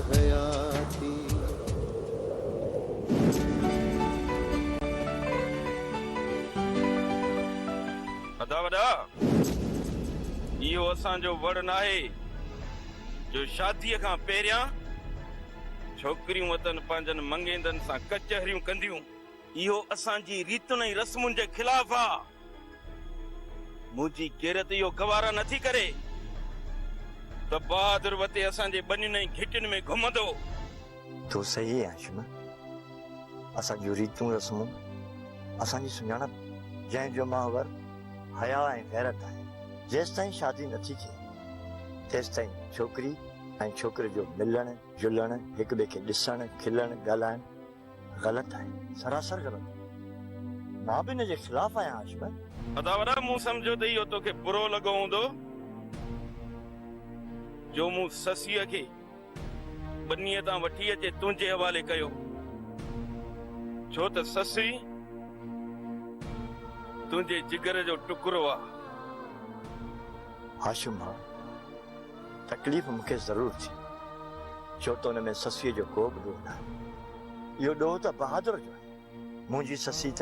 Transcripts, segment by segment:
हयाती। अदा वॾा इहो असांजो वड़ नाहे जो शादीअ खां पहिरियां छोकिरियूं वतन पंहिंजनि मंगेंदनि सां कचहरियूं कंदियूं। इहो असांजी रीतुनि ऐं रस्मुनि जे ख़िलाफ़ आहे। मुंहिंजी ग़ैरत इहो गवारा नथी करे त बहादुर वते असांजे बनियुनि ऐं घिटियुनि में घुमंदो। तो सही है हाशिम, असांजूं रीतूं रस्मूं असांजी सुञाणप जंहिंजो माहवर हया ऐं गैरत आहे। जेसि ताईं शादी नथी थिए तेसि ताईं छोकिरी ऐं छोकिरे जो मिलणु जुलणु हिक ॿिए खे ॾिसणु खिलणु ॻाल्हाइणु ग़लति आहे, सरासर ग़लति। मां बि हिन जे ख़िलाफ़ आहियां हाशिम। अदा वॾा मूं सम्झो त इहो तोखे बुरो लॻो हूंदो जो मूं ससीअ खे बनीअ तां वठी अचे तुंहिंजे हवाले कयो, छो त ससी तुंहिंजे जिगर जो टुकड़ो आहे। हाशिम भाउ, तकलीफ़ मूंखे ज़रूर थी, छो त हुन में ससीअ जो को बि ॾोह न आहे। इहो ॾोह त बहादुर जो आहे। मुंहिंजी ससी त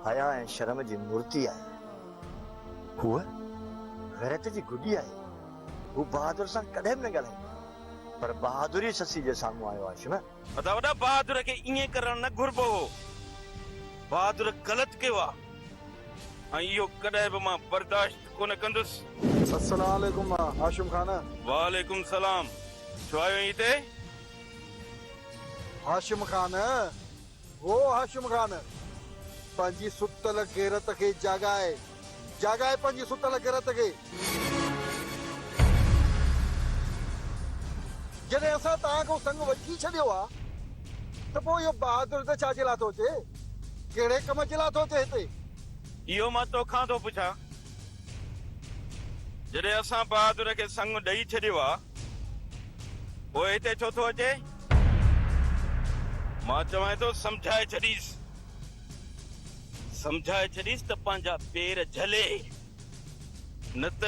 हया ऐं शर्म जी मूर्ति आहे। हूअ गैरत जी गुॾी आहे। हू बहादुर सां कॾहिं बि न ॻाल्हाईंदी, पर बहादुरी ससी जे साम्हूं आयो आहे। हाशिम, अदा वॾा बहादुर खे ईअं करणु न घुरिबो हो। बहादुर ग़लति कयो आहे ऐं इहो कॾहिं बि मां बर्दाश्त कोन कंदुसि। अस्सलाम वालेकुम हाशिम खान। वालेकुम सलाम। छो आयो हिते? हाशिम खान, वो हाशिम खान, पंहिंजी सुतल गैरत खे जागाए पंहिंजी सुतल गैरत खे। जॾहिं असां तव्हांखो संग वठी छॾियो आहे त पोइ इहो बहादुर त छा जे लाइ थो अचे? कहिड़े कम जे लाइ थो अचे हिते? इहो मां तोखां थो पुछां, जॾहिं असां बहादुर खे संग ॾेई छॾियो आहे पोइ हिते छो थो अचे? मां चवां थो सम्झाए छॾीसि त पंहिंजा पेर झले, न त।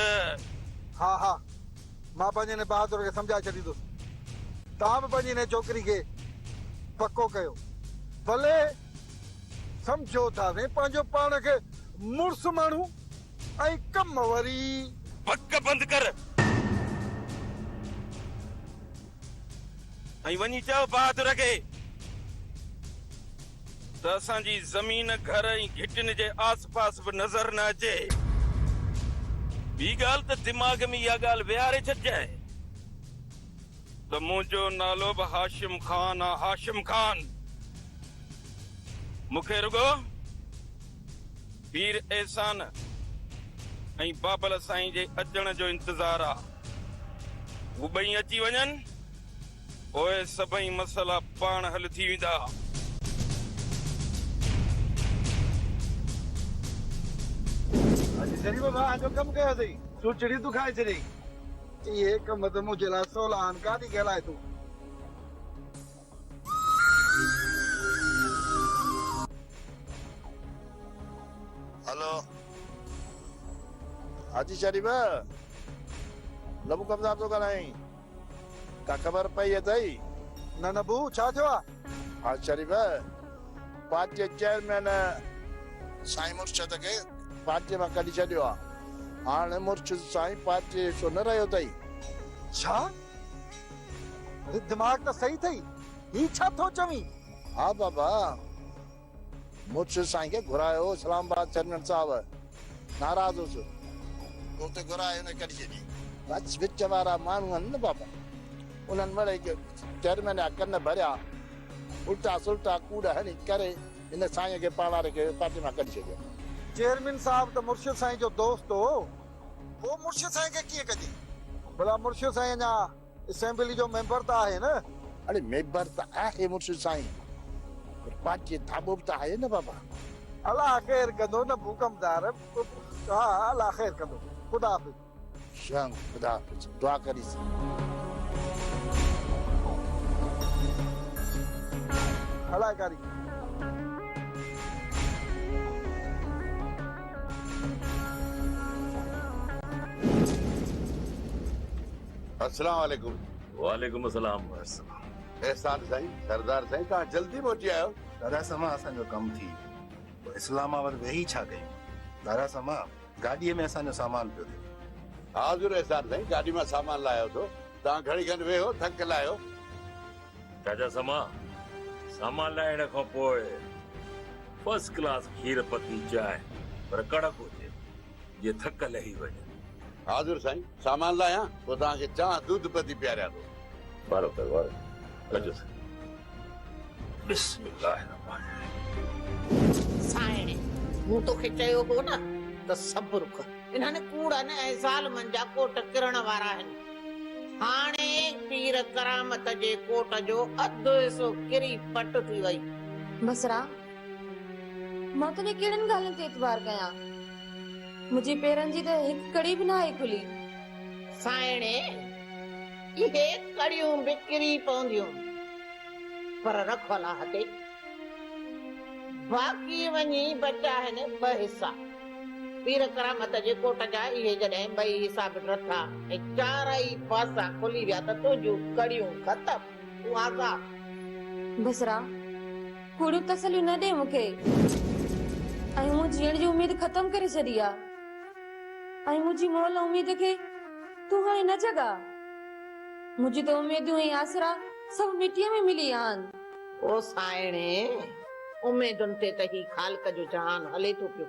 हा मां पंहिंजे हिन बहादुर खे सम्झाए छॾींदुसि। तव्हां बि पंहिंजी हिन छोकिरी खे पको कयो। भले सम्झो था ने पंहिंजो पाण खे मुड़ुस माण्हू ऐं कम वरी। पक बंदि कर ऐं वञी चओ बहादुर खे त असांजी ज़मीन घर ऐं घिटियुनि जे आस पास बि नज़र न अचे। ॿी ॻाल्हि त दिमाग़ में इहा ॻाल्हि विहारे छॾिजाए त मुंहिंजो नालो बि हाशिम खान आहे। हाशिम खान। मूंखे रुगो पीर एहसान ऐं बाबल साईं जे अचण जो इंतज़ार आहे। हू ॿई अची वञनि पोइ सभई मसइला पाण हल थी वेंदा। शरीफ़ भाउ जो कमु कयो अथई, तूं चिड़ी तूं खाए छॾी। इहे कम त मुंहिंजे लाइ सवला आहिनि, काॾी कहलाए तूं। हेलो हाजी शरीफ़, लबू कमदार थो ॻाल्हाईं। का ख़बर पई अथई? न बू, छा थियो आहे? हा शरीफ़, पार्टीअ चेयरमैन साईं मुर्शद खे पार्टीअ मां कढी छॾियो आहे। हाणे मुर्शद साईं पार्टीअ जो न रहियो अथई। छा? दिमाग़ त सही अथई, ही छा थो चवीं? हा बाबा, मुर्शद साईं खे घुरायो इस्लामाबाद चेयरमैन साहब, नाराज़ हुयुसि, उते घुराए हुन कढी छॾी। बस विच वारा माण्हू आहिनि न बाबा, उन्हनि मिड़ई चेयरमैन जा कन भरिया, उल्टा सुल्टा कूड़ हणी करे हिन साईं खे पालारे खे पार्टी मां कढी छॾियो। चेयरमैन साहब त मुर्शिद साईं जो दोस्त हो, वो मुर्शिद साईं खे कीअं कजे? भला मुर्शिद साईं अञा असेंबली जो मेंबर त आहे न। अरे मेंबर त आहे मुर्शिद साईं, पर पार्टी धाबो बि त आहे न बाबा। अलाह ख़ैर कंदो न भूकमदार। हा अलाह ख़ैर कंदो। ख़ुदा हाफ़िज़। शंग खुदा हाफिज़, दुआ करीस। हलाकारी अस्सलाम वालेकुम। वालेकुम अस्सलाम। एहसान साईं, सरदार साईं, तव्हां जल्दी पहुची आयो। दादा समा असांजो कमु थी इस्लामाबाद वेही छा कयूं? दादा समा गाॾीअ में असांजो सामान पियो थिए। हाज़ुर एहसान साईं, गाॾी मां सामान लायो थो। तव्हां घड़ी खनि वेहो, थक लायो। चाचा समा सामान लाइण खां पोइ फर्स्ट क्लास खीर पती चांहि पर कड़क हुजे जे थक लही वञे। हाज़ुर साईं, सामान लायां पोइ तव्हांखे चांहि दूध पती पियारियां थो। बराबरि बराबरि अचो साईं। बिस्मिल्लाह साइणे मूं तोखे चयो हो न त सब्र कर। इन्हनि कूड़नि ऐं ज़ालिमनि जा कोट किरण वारा आहिनि। हाणे पीर करामत जे कोट जो अधु हिसो किरी पट थी वई। बसरा मां तुंहिंजे कहिड़नि ॻाल्हियुनि ते एतबार कयां? मुंहिंजी पेरनि जी त हिकु कड़ी बि न आहे खुली। साइणे इहे कड़ियूं बि किरी पवंदियूं पर रखोला हते बाक़ी वञी बचा आहिनि ॿ हिसा। पीर करामत जे कोट जा इहे जॾहिं ॿई हिसा बि रथा ऐं चारई पासा खुली विया त तुंहिंजूं कड़ियूं ख़तम, तूं आज़ाद। बसरा कूड़ियूं तसलियूं न ॾे मूंखे ऐं मूं जीअण जी उमेद ख़तम करे छॾी आहे ऐं मुंहिंजी मोल उमेद खे तूं हाणे न जगा। मुंहिंजी त उमेदूं ऐं आसरा सभु मिटीअ में मिली आहिनि। ओ साइणे उमेदुनि ते त ही ख़ालिक जो जहान हले थो पियो।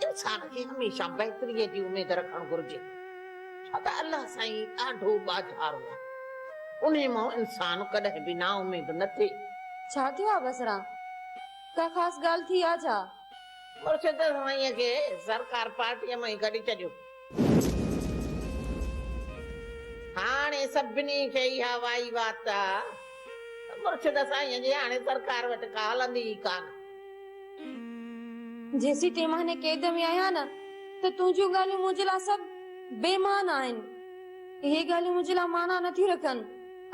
इंसान खे हमेशा बहितरीअ जी उमेद रखणु घुरिजे छा त अल्लाह साईं ॾाढो बाज़ारो आहे। उन मां इंसान कॾहिं बि ना उमेद न थिए। छा थियो आहे बसरा? का ख़ासि ॻाल्हि थी आहे छा? मुर्शिद साईं खे सरकार पार्टीअ में ई कढी छॾियो। हाणे सभिनी खे इहा वाई वात आहे मुर्शिद साईं जी हाणे सरकार वटि का हलंदी ई कान। जेसी ते मां हिन कैद में आहियां न त तुंहिंजूं ॻाल्हियूं मुंहिंजे लाइ सभु बेमान आहिनि। इहे ॻाल्हियूं मुंहिंजे लाइ माना नथियूं रखनि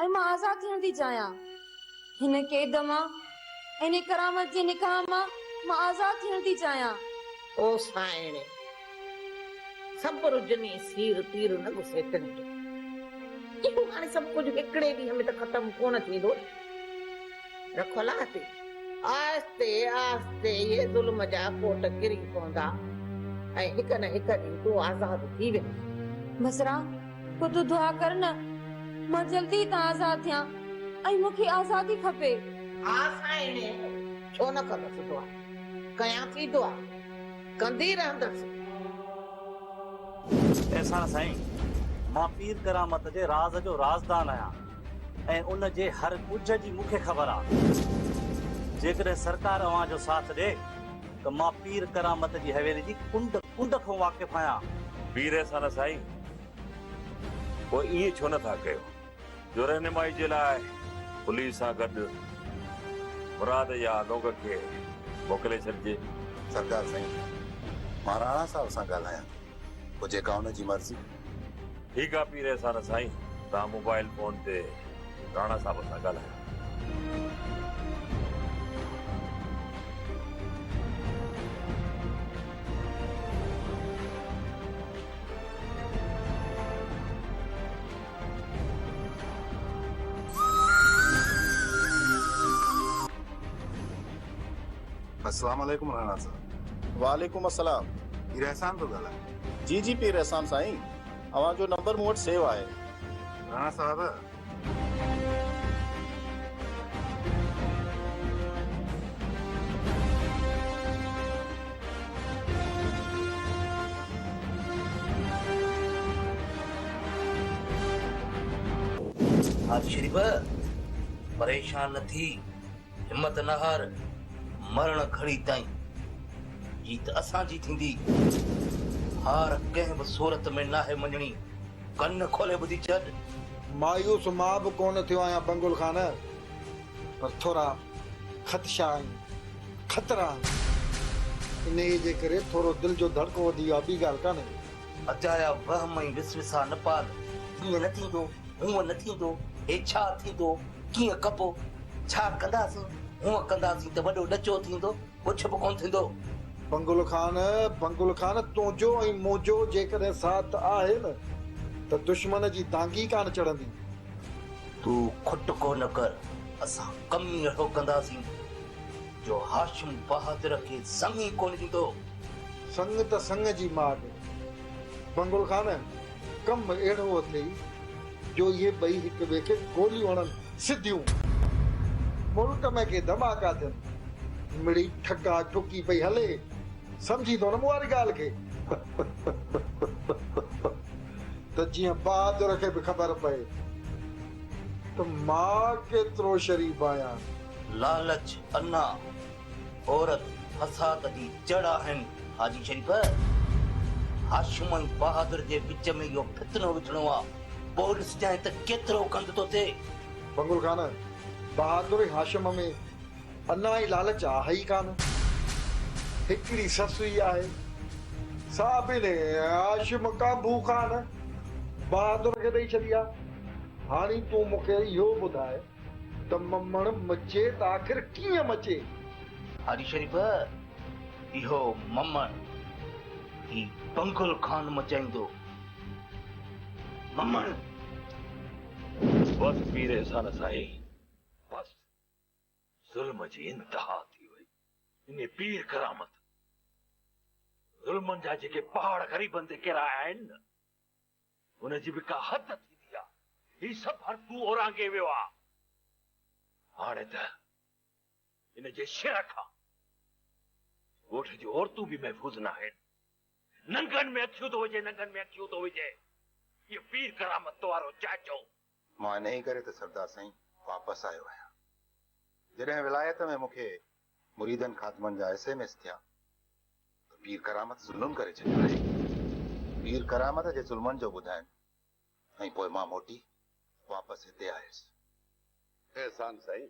ऐं मां आज़ाद थियण थी चाहियां। हिन कैद मां इन करामत जे निकाह मां आज़ाद थियण थी चाहियां। ओ साइणे सब्र हुजनी सीर तीर न घुसे तुंहिंजो। इहो हाणे सभु कुझु हिकिड़े ॾींहं में त ख़तम कोन थींदो। रखोला ते आस्ते आस्ते ये ज़ुल्म जा कोट किरी पवंदा ऐं हिक न हिक ॾींहुं तूं आज़ाद थी वेंदी। बसरा को तूं दुआ कर न मां जल्दी तां आज़ाद थियां ऐं मूंखे आज़ादी खपे। हा साइणे छो न कंदसि दुआ? कयां थी दुआ, कंदी रहंदसि। एहसान साईं, मां पीर करामत जे राज़ जो राज़दान आहियां ऐं उन जे हर कुझ जी मूंखे ख़बर आहे। जेकॾहिं सरकार अवां जो साथ ॾे त मां पीर करामत जी हवेली जी कुंड कुंड खां वाक़िफ़ आहियां। पीर एहसान साईं पोइ ईअं छो नथा कयो जो रहनुमाई जे लाइ पुलिस सां गॾु मुराद या लोग खे मोकिले छॾिजे। सरदार साईं मां राणा साहब सां ॻाल्हायां पोइ जेका हुन जी मर्ज़ी। ठीकु आहे पीर एहसान साईं, तव्हां मोबाइल फोन ते राणा साहब सां ॻाल्हायो। अस्सलाम वालेकुम राणा साहब। वालेकुम अस्सलाम। पीर एहसान थो ॻाल्हायां। जी जी पीर एहसान साईं, अवां जो नंबर मूं वटि सेव आहे। राणा साहब हाथ शरीफ परेशान न थी, हिम्मत न हार, मरण घड़ी ताईं जीत असांजी थींदी। हार कंहिं बि सूरत में नाहे मञणी। कन खोले ॿुधी छॾ। मायूस मां बि कोन थियो आहियां बंगुल खान, पर थोरा ख़दशा आहिनि, ख़तरा आहिनि। इन जे करे थोरो दिलि जो धड़को वधी वियो आहे, ॿी ॻाल्हि कान्हे। अजाया वहम ऐं विसविसा न पाल। हीअं न थींदो, हूअं न थींदो, हे छा थींदो, कीअं कबो, छा कंदासीं, हूअं कंदासीं त वॾो ॾचो थींदो, कुझु बि कोन थींदो। बंगुल खान तुंहिंजो ऐं मुंहिंजो जेकॾहिं साथ आहे न त दुश्मन जी दांगी कान चढ़ंदी। तू खुटको न कर, असां कम ई अहिड़ो कंदासीं जो हाशिम बहादुर खे संग ई कोन ॾींदो। संग त संग जी माग, बंगुल खान कम अहिड़ो थिए जो ये ॿई हिक ॿिए खे गोलियूं हणनि सिधियूं, मुल्क में के धमाका थियनि, मिड़ी ठगा ठुकी पई हले, समझी थो न मूं वारी ॻाल्हि खे? त जीअं बहादुर खे बि ख़बर पए त मां केतिरो शरीफ़ आहियां। लालच, अन्ना, औरत फसाद जी जड़ आहिनि हाजी शरीफ़। हाशिम ऐं बहादुर जे विच में इहो फितनो विझणो आहे। पोइ ॾिसजांइ त केतिरो गंद थो थिए। बंगुल खान, बहादुर हाशिम में अन्ना ई लालच आहे ई कान। हिकिड़ी ससु ई आहे, साबिने हाशिम काबू खान बहादुर खे ॾेई छॾी आहे। हाणे तूं मूंखे इहो ॿुधाए त ममण मचे त आख़िर कीअं मचे? हाजी शरीफ़, इहो ममण ही बंगुल खान मचाईंदो। ममण बस पीर एहसान साईं, बस ज़ुल्म जी इंतहा थी वई। इन पीर करामत ज़ुल्मनि जा जेके पहाड़ ग़रीबनि ते किराया आहिनि न, उनजी बि का हद थींदी आहे। ही सभु हर तूं ओरांगे वियो आहे। हाणे त इन जे शिर खां ॻोठ जी औरतूं बि महफ़ूज़ न आहिनि। नंगनि में अखियूं थो विझे, नंगनि में अखियूं थो विझे। इहो पीर करामत वारो चाचो। मां इन ई करे त सरदार साईं वापसि आयो आहियां। जॾहिं विलायत में मूंखे मुरीदनि ख़ातमनि जा SMS थिया त पीर करामत ज़ुल्म करे छॾियो आहे। पीर करामत जे ज़ुल्मनि जो ॿुधाइनि ऐं पोइ मां मोटी वापसि हिते आयुसि। एहसान साईं,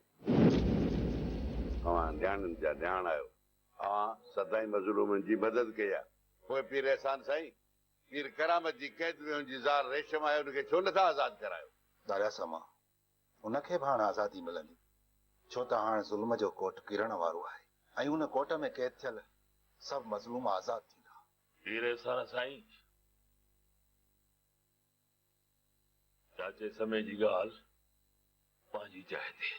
तव्हां न्याणियुनि जा न्याण आहियो। तव्हां सदाईं मज़लूमनि जी मदद कई आहे। पोइ पीर एहसान साईं, पीर करामत जी कैद में हुनजी ज़ाल रेशम आहे, उनखे छो नथा आज़ादु करायो? दारिया समा उनखे बि हाणे आज़ादी मिलंदी, छो त हाणे ज़ुल्म जो कोट किरण वारो आहे ऐं उन कोट में कैद थियल सभु मज़लूम आज़ाद थींदा। पीर एहसान साईं, चाचे समय जी ॻाल्हि पंहिंजी जाइ ते,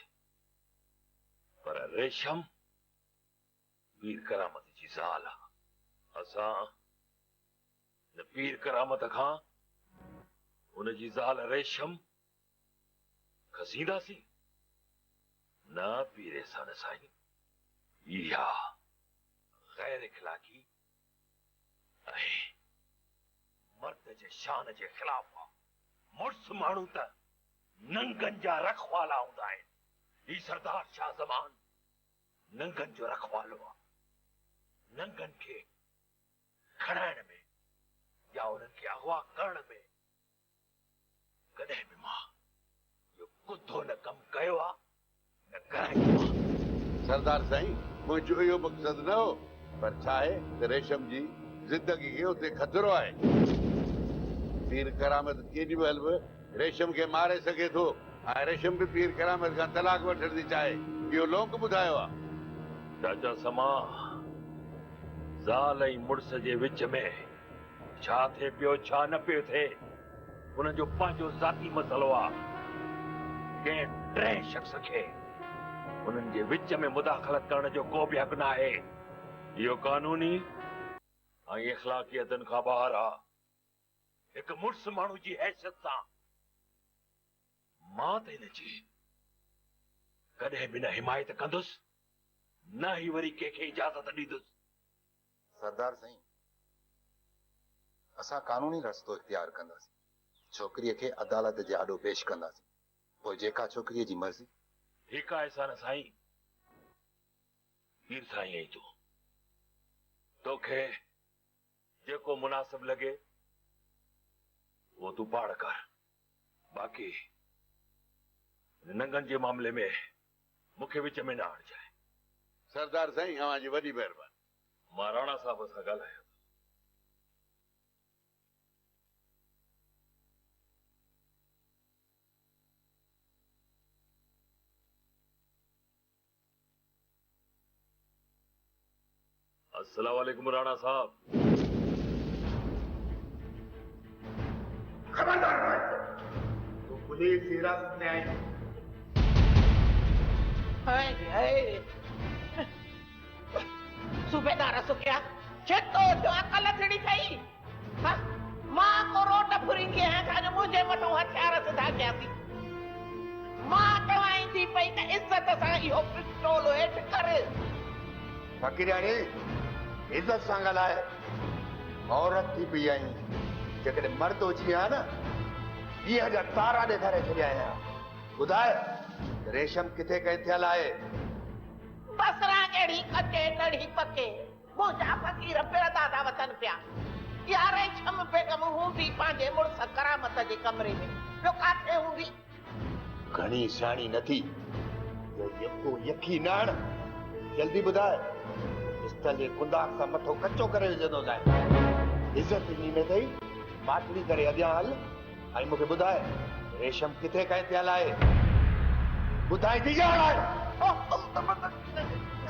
पर रेशम पीर करामत जी ज़ाल आहे। असां न पीर करामत खां उनजी ज़ाल रेशम खसींदासीं न। पीर एहसान साईं, इहा गैर इखलाकी ऐं मर्द जे शान जे ख़िलाफ़ आहे। मुड़ुस माण्हू त नंगनि जा रखवाला हूंदा आहिनि। ही सरदार शाह ज़मान नंगनि जो रखवालो आहे। नंगनि खे खणाइण में या उन्हनि खे अगवा करण में कॾहिं बि मां इहो कुद्धो न कमु कयो आहे, न कराईंदो आहे। सरदार साईं, मुंहिंजो इहो मक़सदु न हो, पर छा आहे त रेशम जी ज़िंदगी खे उते ख़तरो आहे। पीर करामत केॾी महिल बि रेशम खे मारे सघे थो ऐं रेशम बि पीर करामत खां तलाक वठण थी चाहे। इहो लोक ॿुधायो आहे। चाचा समा, ज़ाल ऐं मुड़ुस जे विच में छा थिए पियो छा न पियो थिए, उनजो पंहिंजो ज़ाती मसइलो आहे। कंहिं टे शख़्स खे उन्हनि जे विच में मुदाख़लत करण जो को बि हक़ न आहे। इहो कानूनी ऐं इख़लाक़ियतनि खां ॿाहिरि आहे। हिकु मुड़ुस माण्हू जी हैसियत सां मां त हिनजी कॾहिं बि न हिमायत कंदुसि, न ही वरी कंहिंखे इजाज़त ॾींदुसि। सरदार साईं, असां कानूनी रस्तो इख्तियार कंदासीं। छोकिरीअ खे अदालत जे आॾो पेश कंदासीं, पोइ जेका छोकिरीअ जी मर्ज़ी। ठीकु आहे एहसान साईं। पीर साईं आई तोखे जेको मुनासिब लॻे वो तूं पाड़ कर। बाक़ी नंगनि जे मामले में मूंखे विच में न आणजांइ। सरदार साईं, तव्हांजी वॾी महिरबानी। मां राणा साहब सां ॻाल्हायां। अस्सलाम वालेकुम राणा साहब। खबरदार तूं पुलिस पुलिस हिरासत में आए। हाय हाय सूबेदार सुखिया छतो जो अकल थड़ी थई हां मां को रोट फुरिंगी है था जो मुझे मथो हथियार सिधा कयासी मां तवाई थी पई त इज्जत सां इहो पिस्तौल हेठ कर फकीराणी इज्जत सां ॻाल्हाए औरत थी पई आई जेकॾहिं मर्द हुजी हा न 2000 तारा ॾेखारे छॾिया आहियां ॿुधाए रेशम किथे कई थियल आहे बसरा केड़ी कटे तड़ी पके मुझा फकीर पिरदा था वतन पिया यारे छम बेगम हूंदी पंहिंजे मुड़स करामत जे कमरे में ॿियो काथे हूंदी घणी सियाणी नथी जो यको यकी नाण जल्दी ॿुधाए पिस्तल जे कुंदाक सां मथो कचो करे विझंदो जाए इज्जत ॾिनी में अथई मातड़ी करे अॻियां हल ऐं मूंखे ॿुधाए रेशम किथे कई थियल आहे ॿुधाए थी ॼाण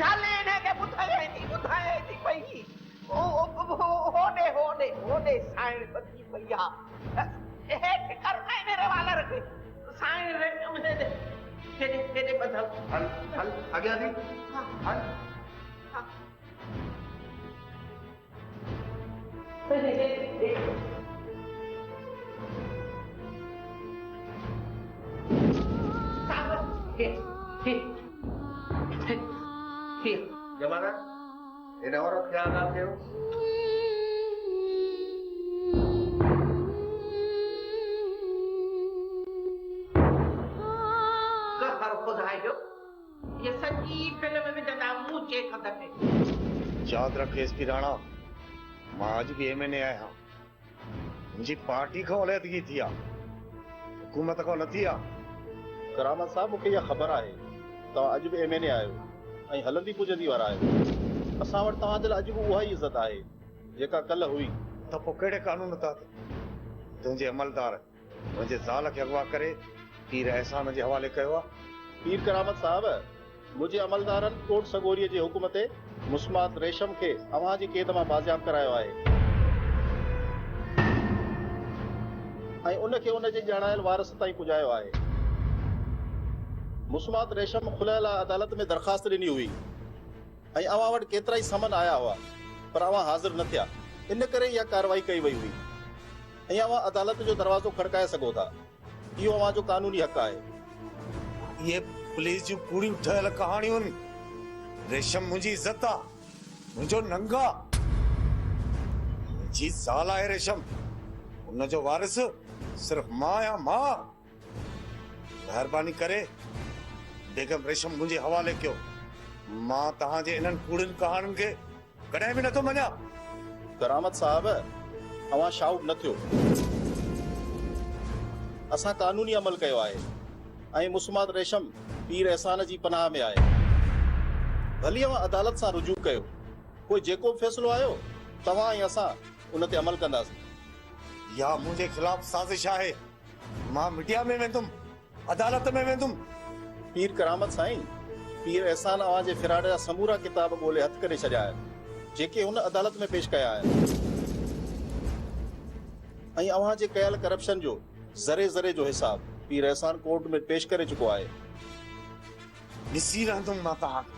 चाले ने के बुधाए थी पई होने होने होने साइड बची भैया हेठ कर मेरे वाला रखे साइड रे मुझे दे बदल हल हल आगे दी हल जमाना इन औरत क्या नाम थे कहर खुदाई जो ये सच्ची फिल्म में जदा मुंह चेक दटे याद रख एसपी राणा मां अज भी एमएनए आया मुंहिंजी पार्टी खां औलादगी थी आहे हुकूमत खां न थी आहे करामत साहब मूंखे इहा ख़बर आहे तव्हां अॼु बि एमएनए आहियो ऐं हलंदी पुॼंदी वारा आहियो असां वटि तव्हां जे लाइ अॼु बि उहा ई इज़त आहे जेका कल्ह हुई त पोइ कहिड़े कानून था तुंहिंजे अमलदार मुंहिंजे ज़ाल खे अगवा करे पीर अहसान जे हवाले कयो आहे पीर करामत साहब मुंहिंजे अमलदारनि कोट सगोरीअ जे हुकुम ते मुस्मात रेशम खे अव्हांजी क़ैद मां बाज़ियाब करायो आहे ऐं उनखे उनजे ॼाणायल वारस ताईं पुॼायो आहे मुस्मात रेशम खुलियल अदालत में दरख़्वास्त ॾिनी हुई ऐं अव्हां वटि केतिरा ई समन आया हुआ पर अव्हां हाज़िर न थिया इन करे इहा कार्रवाई कई वई हुई ऐं अव्हां अदालत जो दरवाज़ो खड़काए सघो था इहो अव्हांजो कानूनी हक़ आहे ये पुलिस जूं कूड़ियूं ठहियल कहाणियूं आहिनि रेशम मुंहिंजी इज़त आहे मुंहिंजो नंगा मुंहिंजी ज़ाल आहे रेशम उनजो वारिस सिर्फ़ मां आहियां मां महिरबानी करे बेगम रेशम मुंहिंजे हवाले कयो मां तव्हांजे इन्हनि कूड़ियुनि कहाणियुनि खे कॾहिं बि नथो मञा करामत साहब अव्हां शाउट न थियो असां कानूनी अमल कयो आहे ऐं मुस्मात रेशम पीर अहसान जी पनाह में आहे भली अव्हां अदालत सां रुजू कयो कोई जेको बि फ़ैसिलो आयो तव्हां ऐं असां उन ते अमल कंदासीं या मुंहिंजे ख़िलाफ़ साज़िश आहे मां मीडिया में वेंदुमि अदालत में वेंदुमि पीर करामत साईं पीर अहसान अव्हांजे फिराड जा समूरा किताब ॻोल्हे हथ करे छॾिया आहिनि जेके हुन अदालत में पेश कया आहिनि ऐं अव्हांजे कयल करप्शन जो ज़रे ज़रे जो हिसाब पीर अहसान कोर्ट में पेश करे चुको आहे ॾिसी रहंदुमि मां तव्हांखे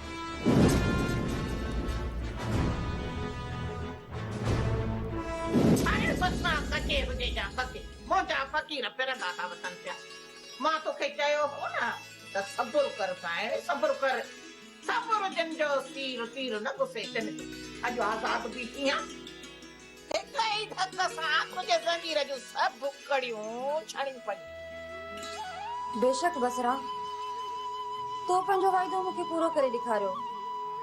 आए ससना कटे वजे जा पके मोजा फकीर पिरदा था वतन पिया मां तोखे चयो हो न त सब्र कर पाए सब्र कर सब्र जंजो तीर तीर न गुसे तन अज आजाद भी थिया एक ही धक सां तुझे ज़मीर जो सब कड़ियूं छणी पई बेशक बसरा तो पंहिंजो वाइदो मूंखे पूरो करे ॾेखारियो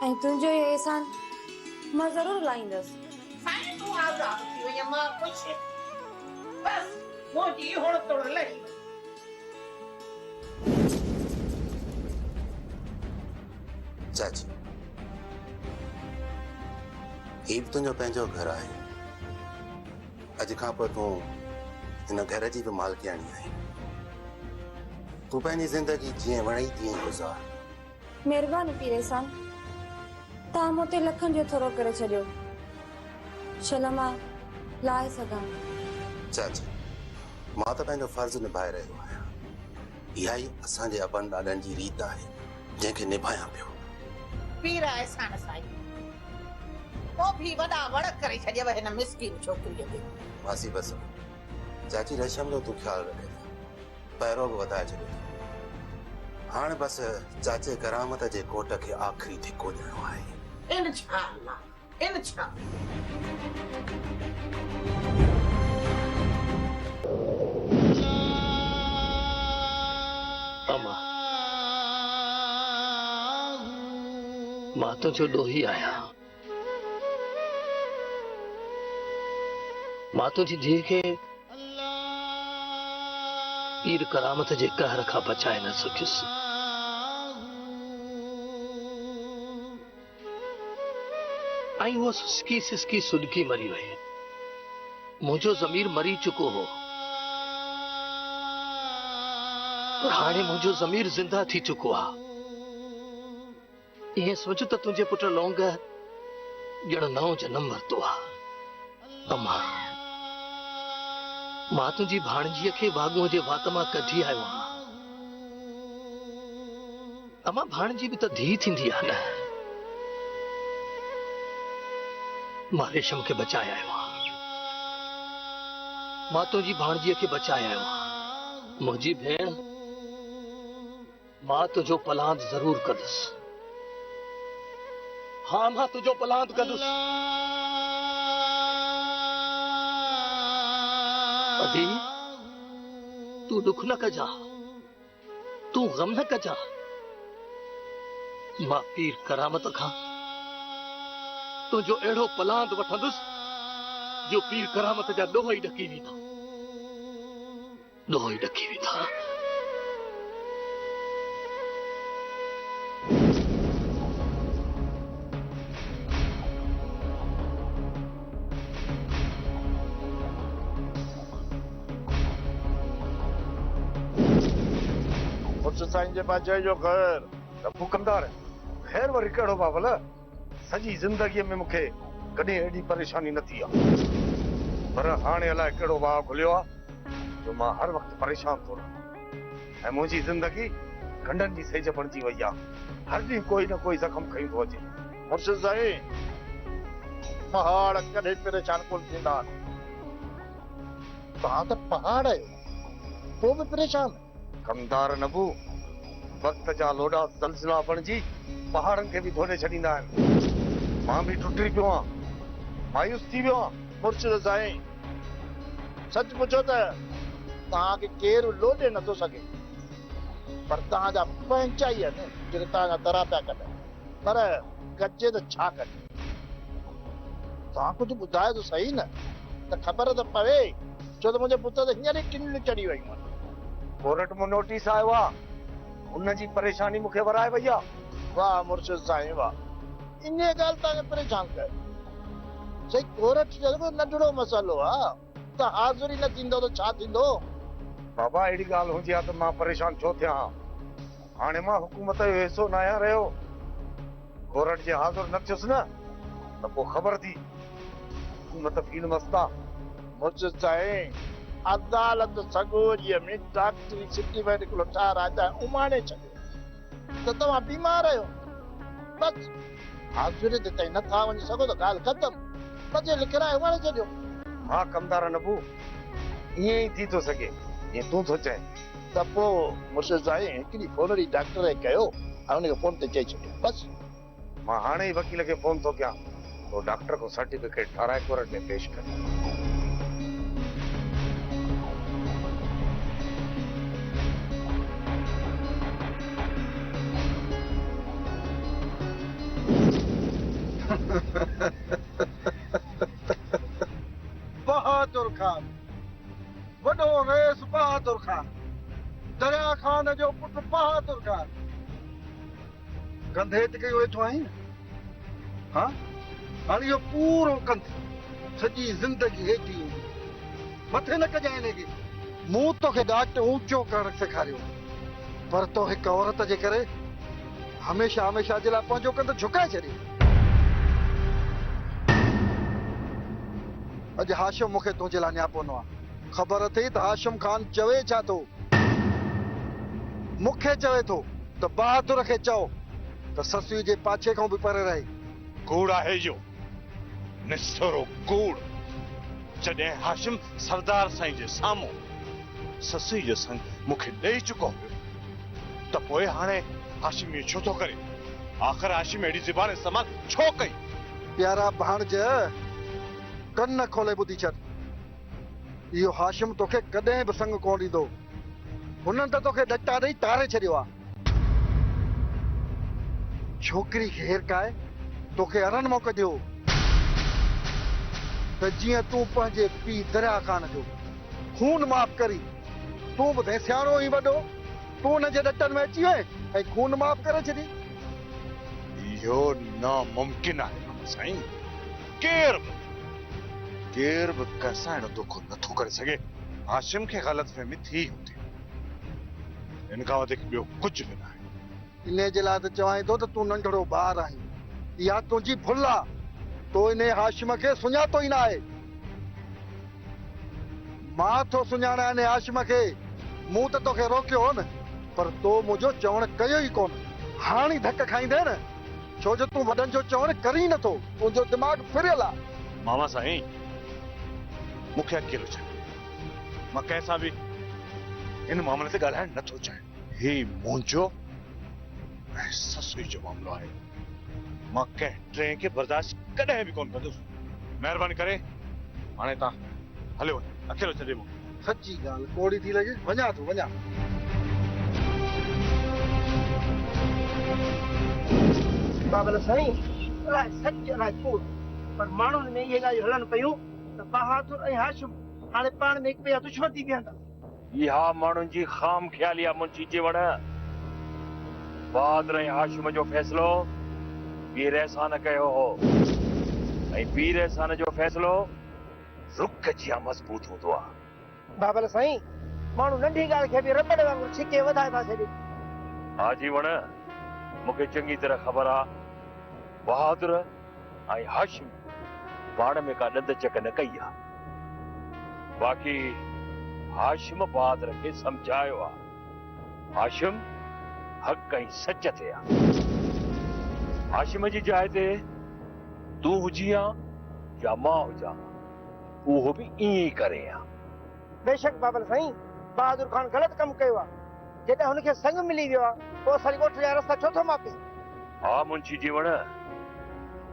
ऐं तुंहिंजो इहो एहसान मां ज़रूरु लाहींदसि साईं तूं आजाद थी वई मां खुश बस मुंहिंजी हुण तुड़ लही चाची ही बि तुंहिंजो पंहिंजो घर आहे अॼु खां पोइ तूं हिन घर जी बि मालकियाणी आहे तूं पंहिंजी ज़िंदगी जीअं वणई तीअं गुज़ार महिरबानी पीर अहसान तव्हां मूं ते लखनि जो थोरो करे छॾियो छल मां लाहे सघां चाची मां त पंहिंजो फर्ज़ निभाए रहियो आहियां इहा ई असांजे अबनि ॾाॾनि जी रीत आहे जंहिंखे निभायां पियो। पीर अहसान साईं तो भी वॾा वड़ करे छॾियव हिन मिस्किन छोकिरीअ ते। मासी बस चाची रेशम जो तूं ख्यालु रखे पैरो बि वधाए छॾियो। हाणे बसि चाचे करामत जे कोट खे आख़िरी धिको ॾियणो आहे। इंशाअल्लाह इंशाअल्लाह। अम्मा मां तुंहिंजो ॾोही आहियां। मां तुंहिंजी धीउ खे पीर करामत जे कहर खां बचाए न सघियुसि। ऐं उहा सिसकी सिसकी सुॾकी मरी वई। मुंहिंजो ज़मीर मरी चुको हो, पर हाणे मुंहिंजो ज़मीर ज़िंदा थी चुको आहे। ईअं सोच त तुंहिंजे पुट लौंग ॼण नओं जनम वरितो आहे। अम्मा मां तुंहिंजी भाणजीअ खे बागूअ जे वात मां कढी आयो आहियां। अम्मा भाणजी बि त धीउ थींदी आहे न। मां रेशम खे बचाए आयो आहियां। मां तुंहिंजी भाणजीअ खे बचाए आयो आहियां। मुंहिंजी भेण मां तुंहिंजो पलांद ज़रूर कंदुसि। हाँ मां तुंहिंजो पलांद कंदुसि। अदी तू दुख न कजा, तू गम न कजा। मां पीर करामत खां तुंहिंजो अहिड़ो पलांद वठंदुसि जो पीर करामत जा ॾोह ई ॾकी वेंदा। ॾोह ई ॾकी वेंदा। साईं जे पास जो ख़ैर रब्बू कंदार ख़ैर वरी कहिड़ो बाबल। सॼी ज़िंदगीअ में मूंखे कॾहिं एॾी परेशानी न थी आहे, पर हाणे अलाए कहिड़ो वाह खुलियो आहे जो मां हर वक़्तु परेशान थो रहां। ऐं मुंहिंजी ज़िंदगी गंढनि जी सेज बणिजी वई आहे। हर ॾींहुं कोई न कोई ज़ख़म खईं थो अचे। मुर्शिद साईं पहाड़ कॾहिं परेशान कोन थींदा आहिनि। तव्हां त पहाड़ आहियो, पोइ बि परेशान। कमदार नबू वक़्त जा लोॾा ज़लज़ला बणिजी पहाड़नि खे बि धोड़े छॾींदा आहिनि। मां बि टुटी पियो आहियां, मायूस थी वियो आहियां। मुर्शिद साईं सच पुछो त तव्हांखे केरु लोॾे नथो सघे, पर तव्हांजा पंहिंजा ई आहिनि जेके तव्हांजा दरा पिया कढनि। पर गजे त छा कजे। तव्हां कुझु ॿुधायो त सही न, त ख़बर त पवे, छो त मुंहिंजे पुट ते हींअर ई किनियूं चढ़ी वयूं आहिनि। कोर्ट में नोटिस आयो आहे, उनजी परेशानी मूंखे वराए वई आहे। वाह मुर्शिद साईं वाह, इन ॻाल्हि तव्हांखे परेशान कयो। सही कोर्ट जो नंढड़ो मसइलो आहे, त हाज़िरी न थींदो त छा थींदो। बाबा अहिड़ी ॻाल्हि हुजे हा त मां परेशान छो थियां। हाणे मां हुकूमत जो हिसो न आहियां रहियो। कोर्ट जे हाज़िर न थियुसि न त पोइ ख़बर थी हुकूमत फील मस्त आहे। मुर्शिद साईं अदालत सॻोड़ीअ में डॉक्टरी सर्टिफिकेट हिकिड़ो ठाराए उमाणे छॾियो त तव्हां बीमार आहियो। बस हाज़िरी ते ताईं नथा वञी सघो त ॻाल्हि ख़तम। बजे लिखाए उमाणे छॾियो। हा कमदार नबू, ईअं ई थी थो सघे जीअं तूं थो चए। त पोइ मुर्शिद साईं हिकिड़ी फोनड़ी डॉक्टर खे कयो ऐं हुनखे फोन ते चई छॾियो। बस मां हाणे ई वकील खे फोन थो कयां, तो डॉक्टर को सर्टिफिकेट ठाराए कोर्ट में पेश करे। बहादुर खान, वॾो रेस बहादुर खान, दरिया खान जो पुटु बहादुर खान, कंधे ते कयो वेठो आहीं। हाँ हाणे इहो पूरो कंधु सॼी ज़िंदगी हेठी हूंदी, मथे न कजांइ हिनखे। मूं तोखे ॾाट ऊंचो करणु सेखारियो, पर तो हिकु औरत जे करे हमेशह हमेशह जे लाइ पंहिंजो कंधु झुकाए छॾियो। अॼु हाशिम मूंखे तुंहिंजे लाइ न्यापो न आहे। ख़बर अथई त हाशिम खान चवे छा थो। मूंखे चवे थो त बहादुर खे चओ त ससुई जे पाछे खां बि परे रहे। कूड़ आहे इहो, निसरो कूड़। जॾहिं हाशिम सरदार साईं जे साम्हूं ससुई जो संग मूंखे ॾेई चुको हुयो त पोइ हाणे हाशिम इहो छो थो करे? आख़िर हाशिम अहिड़ी ज़बान इस्तेमाल छो कई? प्यारा भाणज, कन खोले ॿुधी छॾ। इहो हाशिम तोखे कॾहिं बि संग कोन ॾींदो। हुननि त तोखे डटा ॾेई तारे छॾियो आहे। छोकिरी खे हिरकाए तोखे अरन मौक़ ॾियो त जीअं तूं पंहिंजे पीउ दरिया ख़ान जो खून माफ़ करी, तूं ॿुधे सियाणो ई वॾो, तूं हुनजे डटनि में अची वए ऐं खून माफ़ करे छॾी। इहो नामुमकिन आहे मामा साईं। केर बि कंहिंसां अहिड़ो धोखो नथो करे सघे। हाशिम खे ग़लतफहमी थी हूंदी, इन खां वधीक ॿियो कुझु बि न आहे। इन जे लाइ त चवां थो त तूं नंढड़ो ॿार आहीं। इहा तुंहिंजी भुल आहे। तो इन हाशिम खे सुञातो ई न आहे। मां थो सुञाणा इन हाशिम खे। मूं त तोखे रोकियो न, पर तो मुंहिंजो चवण कयो ई कोन। हाणे धक खाईंदे न, छो जो तूं वॾनि जो चवण करी नथो। तुंहिंजो दिमाग़ फिरियल आहे। मामा साईं, मूंखे अकेलो छॾ। मां कंहिंसां बि इन मामले ते ॻाल्हाइण नथो चाहियां। ही मुंहिंजो ऐं ससुई जो मामिलो आहे। मां कंहिं टे खे बर्दाश्त कॾहिं बि कोन कंदुसि। महिरबानी करे हाणे तव्हां हलियो वञो, अकेलो छॾे मूंखे। सची ॻाल्हि कोड़ी थी लॻे। वञा थो, वञा। बाबल साईं, अलाए सच अलाए कूड़, पर माण्हुनि में इहे ॻाल्हियूं हलनि पियूं त बहादुर ऐं हाशिम हाणे पाण में हिक ॿिए जा दुश्मन थी बीहंदा। इहा माण्हुनि जी ख़ाम ख़्याली आहे मुंशी जीवण। बहादुर ऐं हाशिम जो फ़ैसिलो पीर अहसान कयो हो, ऐं पीर अहसान जो फ़ैसिलो रुख जिया मज़बूत हूंदो आहे। बाबल साईं, माण्हू नंढी ॻाल्हि खे बि रबड़ वांगुरु छिके वधाए था छॾनि। हा जीवण, मूंखे चङी तरह ख़बर आहे बहादुर ऐं हाशिम पाण में का ॾंद चक न कई आहे। बाक़ी हाशिम बहादुर खे सम्झायो आहे। हाशिम हक़ ऐं सच ते आहे। हाशिम जी जाइ ते तूं हुजी या मां हुजां, उहो बि ईअं ई करे हा। बेशक बाबल साईं, बहादुर ख़ान ग़लति कमु कयो आहे। जॾहिं हुनखे संग मिली वियो आहे, पोइ असांजी ॻोठ जा रस्ता छो थो मापे? हा मुंशी जीवण,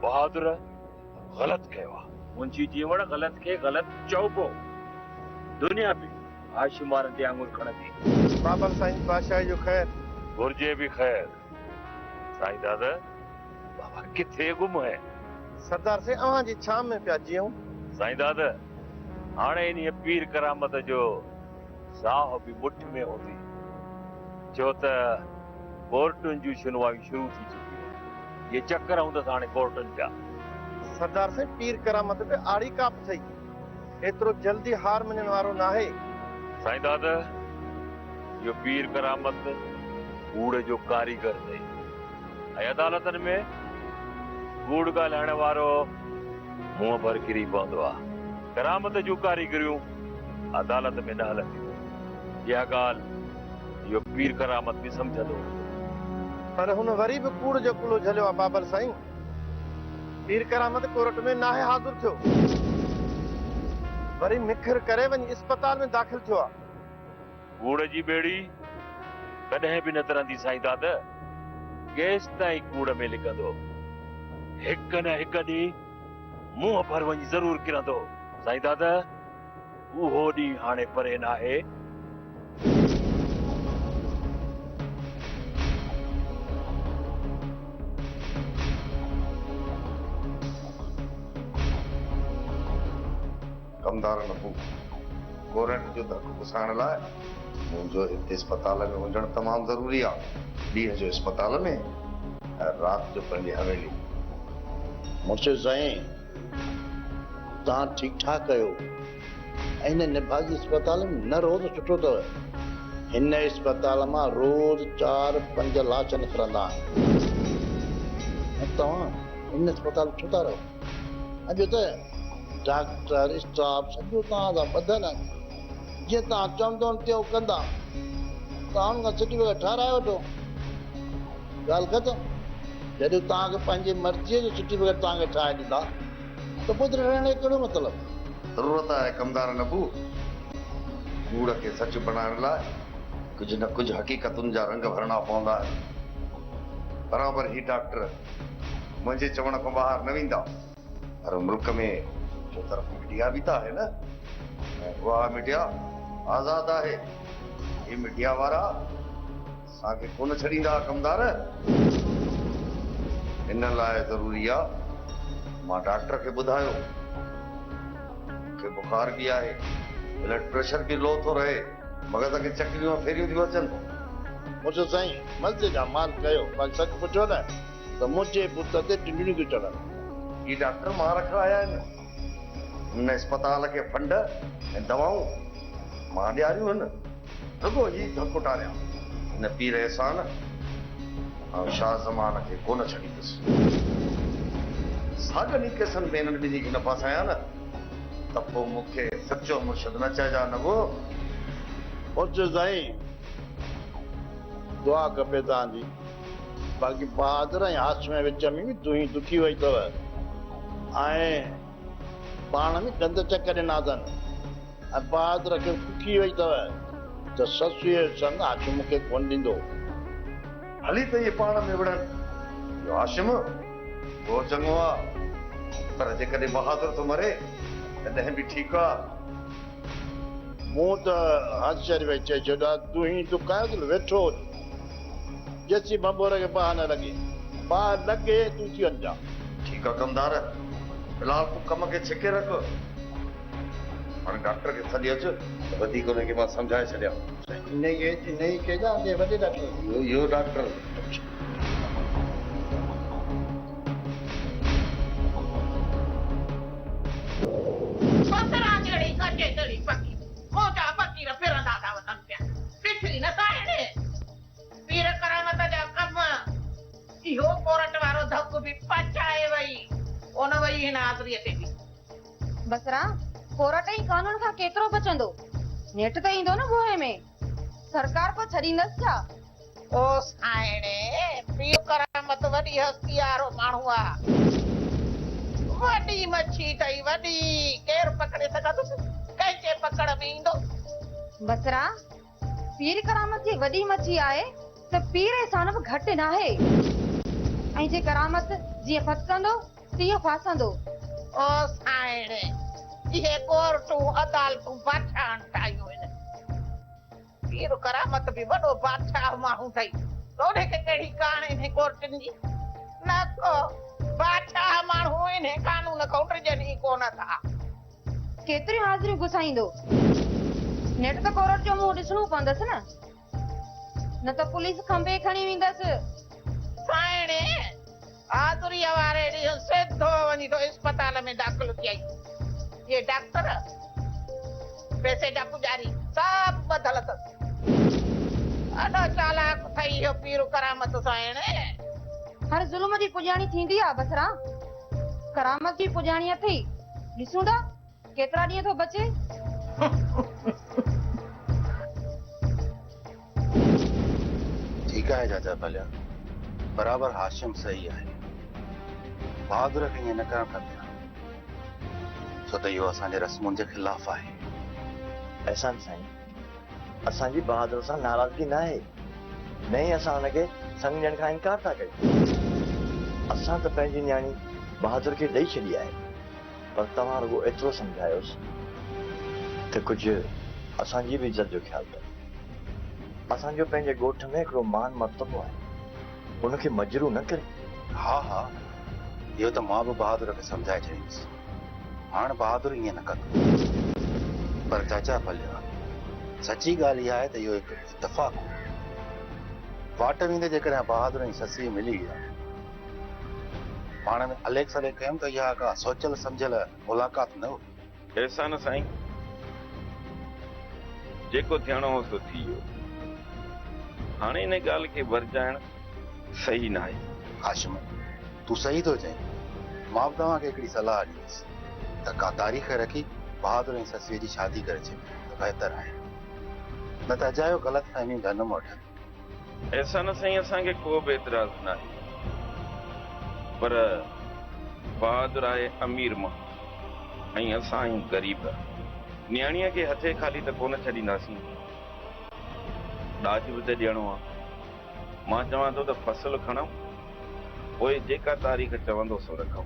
बहादुर ग़लति कयो आहे। मुंशी जीवण ग़लति खे ग़लति चइबो। दुनिया बि हाशिम वारनि ते आङुर खणंदी। बाबल साईं, बादशाह जो ख़ैर। घुर्जे बि ख़ैर। साईं दादा, बाबा किथे गुम है? सरदार से अवां जी छाम में पिया जियूं। साईं दादा, हाणे इन पीर करामत जो साह बि मुठ में हूंदी, छो त कोर्टुनि जूं सुनवाई शुरू थी चुकी है। ये चक्कर हूंदसि हाणे कोर्टुनि जा। सरदार से पीर करामत ते आड़ी काप थई, एतिरो जल्दी हार मञण वारो न आहे। साईं दादा, यो पीर करामत कूड़ जो कारीगर अथई, ऐं अदालतनि में कूड़ ॻाल्हाइण वारो मुंहं भर किरी पवंदो आहे। करामत जूं कारीगरियूं अदालत में न हलंदियूं। इहा ॻाल्हि इहो पीर करामत बि सम्झंदो। पर हुन वरी बि कूड़ जो कुलो झलियो आहे बाबर साईं। पीर करामत कोर्ट में नाहे हाज़िर थियो, वरी मिखर करे वञी अस्पताल में दाख़िल थियो आहे। कूड़ जी बेड़ी कॾहिं बि न तरंदी साईं दादा। केसि ताईं कूड़ में लिकंदो, हिक न हिक ॾींहुं मुंहं भर वञी ज़रूर किरंदो। साईं दादा, उहो ॾींहुं हाणे परे न आहे। कमदार नबू, गोरनि जो धक पुसाइण लाइ मुंहिंजो हिते अस्पताल में हुजणु तमामु ज़रूरी आहे। ॾींहं जो अस्पताल में ऐं राति जो पंहिंजी हवेली। मुर्शिद साईं, तव्हां ठीकु ठाक कयो। ऐं हिन निभागी अस्पताल में न रोज़ सुठो अथव। हिन अस्पताल मां रोज़ 4-5 लाश निकिरंदा आहिनि। ऐं तव्हां हिन अस्पताल छो था रहो? अॼु त डॉक्टर स्टाफ सॼो तव्हां सां ॿधल आहिनि। जीअं तव्हां चवंदो त्यो कंदा। तव्हां खां छुटी वग़ैरह ठाराए वठो, ॻाल्हि ख़तमु। जॾहिं तव्हांखे पंहिंजी मर्ज़ीअ जो छुटी वग़ैरह तव्हांखे ठाहे ॾींदा त पोइ रहण जो कहिड़ो मतिलबु? ज़रूरत आहे कमदार नबू, कूड़ खे सच बणाइण लाइ कुझु न कुझु हक़ीक़तुनि जा रंग भरणा पवंदा आहिनि। बराबरि ही डॉक्टर मुंहिंजे चवण खां ॿाहिरि न वेंदा, पर मुल्क में जो तरफ़ मीडिया बि त आहे न, ऐं उहा मीडिया आज़ाद आहे। ही मीडिया वारा असांखे कोन छॾींदा कमदार। इन लाइ ज़रूरी आहे मां डॉक्टर खे ॿुधायो कि बुखार बि आहे, ब्लड प्रेशर बि लो थो रहे, मगज़ खे चकरियूं फेरियूं थियूं अचनि। मुंहिंजो साईं मर्ज़ जा माल कयो, बाक़ी सच पुछो न त मुंहिंजे पुट ते टिंडियूं थी चढ़नि। ही डॉक्टर मां रखिया आया आहिनि, हुन अस्पताल खे फंड ऐं दवाऊं मां ॾियारियूं आहिनि। रुगो ही धको टारिया हिन पीर एहसान ऐं शाह ज़मान खे कोन छॾींदुसि। साॻियुनि केसनि में हिननि ॿिन्ही खे न फासायां न त पोइ मूंखे सचो मुर्शिद न चइजा न वो। मुंहिंजो साईं दुआ खपे तव्हांजी, बाक़ी बहादुर ऐं हाशिम विच में बि तूं ही दुखी वई अथव ऐं पाण में ॾंद चक ॾिना अथनि ऐं बहादुर खे दुखी वई अथव त ससुअ जो संग हाशिम खे कोन ॾींदो। हली त इहे पाण में विढ़नि, इहो हाशिम उहो चङो आहे, पर जेकॾहिं बहादुर थो मरे तॾहिं बि ठीकु आहे। मूं त हाशर वेही चई छॾियो, तूं ही दुकायो वेठो जेसी बबोर खे बाहि न लॻे, बाहि लॻे तूं थी वञा। ठीकु आहे कमदार, फिलहाल तूं कम खे छिके रख। हाणे डॉक्टर खे सॾी अच, वधीक हुनखे मां सम्झाए छॾियां। इनई केॾा वॾे डॉक्टर इहो डॉक्टर जहिड़ी कचे तड़ी पकी मोटा पकी र फिरंदा था वञनि पिया, ॾिठी न साइणे पीर करामत जा कम। इहो कोरट वारो धक बि पचाए वई, उन वई हिन हाज़रीअ ते बि। बसरा कोर्ट ऐं कानून खां केतिरो बचंदो, नेट त ईंदो न गोहे में, सरकार को छॾींदसि छा? ओ साइणे पीर करामत वॾी हस्ती वारो माण्हू आहे, वॾी मच्छी अथई वॾी, केरु पकड़े सघंदुसि, कंहिंजे पकड़ में ईंदो। बसरा पीर करामत जी वॾी मच्छी आहे त पीर एहसान बि घटि न आहे, ऐं जे करामत जीअं फसंदो तीअं फासंदो। ओ साइणे इहे कोर्टूं अदालतूं बादशाह ठाहियूं आहिनि, पीर करामत बि वॾो बादशाह माण्हू अथई, तोड़े खे कहिड़ी कान हिन कोर्टनि जी न को बादशाह माण्हू आहिनि, कानून खां डिॼनि ई कोन था। केतिरियूं हाज़िरियूं घुसाईंदो, नेट त कोर्ट जो मुंहुं ॾिसणो पवंदसि न त पुलिस खंबे खणी वेंदसि। साइणे हाज़िरीअ वारे ॾींहुं सिधो वञी तो अस्पताल में दाख़िल थी आई। ये डॉक्टर पैसे जा पुजारी सब बदल अथसि, ॾाढो चालाक अथई इहो पीर करामत। साइणे हर ज़ुल्म जी पुॼाणी थींदी आहे बसरा, करामत जी पुॼाणी अथई, ॾिसूं था केतिरा ॾींहं थो बचे। ठीकु आहे चाचा भलिया, बराबरि हाशिम सही आहे, बहादुर खे ईअं न करणु खपे, छो त इहो असांजे रस्मुनि जे ख़िलाफ़ आहे। एहसान साईं, असांजी बहादुर सां नाराज़गी न आहे, न ई असां हुनखे संग ॾियण खां इनकार था कयूं। असां त पंहिंजी न्याणी बहादुर खे ॾेई छॾी आहे, पर तव्हां रुगो एतिरो सम्झायोसि त कुझु असांजी बि इज़त जो ख़्यालु कयो। असांजो पंहिंजे ॻोठ में हिकिड़ो मान मर्तबो आहे, उनखे मजरू न करे। हा हा, इहो त मां बि बहादुर खे सम्झाए छॾींदुसि, हाणे बहादुर ईअं न कंदो। पर चाचा भलिया, सची ॻाल्हि इहा आहे त इहो हिकु इत्तफ़ाक़ हो। वाट वेंदे जेकॾहिं बहादुर ऐं ससी मिली विया, पाण में अलेख सलेख कयूं त इहा का सोचियल सम्झियल मुलाक़ात न हुई। एहसान साईं, जेको थियणो हो सो थी वियो, हाणे इन ॻाल्हि खे वरजाइण सही न आहे। हाशिम, तूं सही थो चईं, मां बि तव्हांखे हिकिड़ी सलाह ॾींदुसि त का तारीख़ रखी बहादुर ऐं ससीअ जी शादी करे छॾी त बहितर आहे। न त अजायो ग़लति फहमियूं धन वठनि। ऐसा न साईं, असांखे को बि एतिराज़ न आहे, पर बहादुर आहे अमीर मां ऐं असां आहियूं ग़रीब। न्याणीअ खे हथे खाली त कोन छॾींदासीं, ॾाज बि त ॾियणो आहे। मां चवां थो त फसल खणूं, पोइ जेका तारीख़ चवंदो सो रखूं।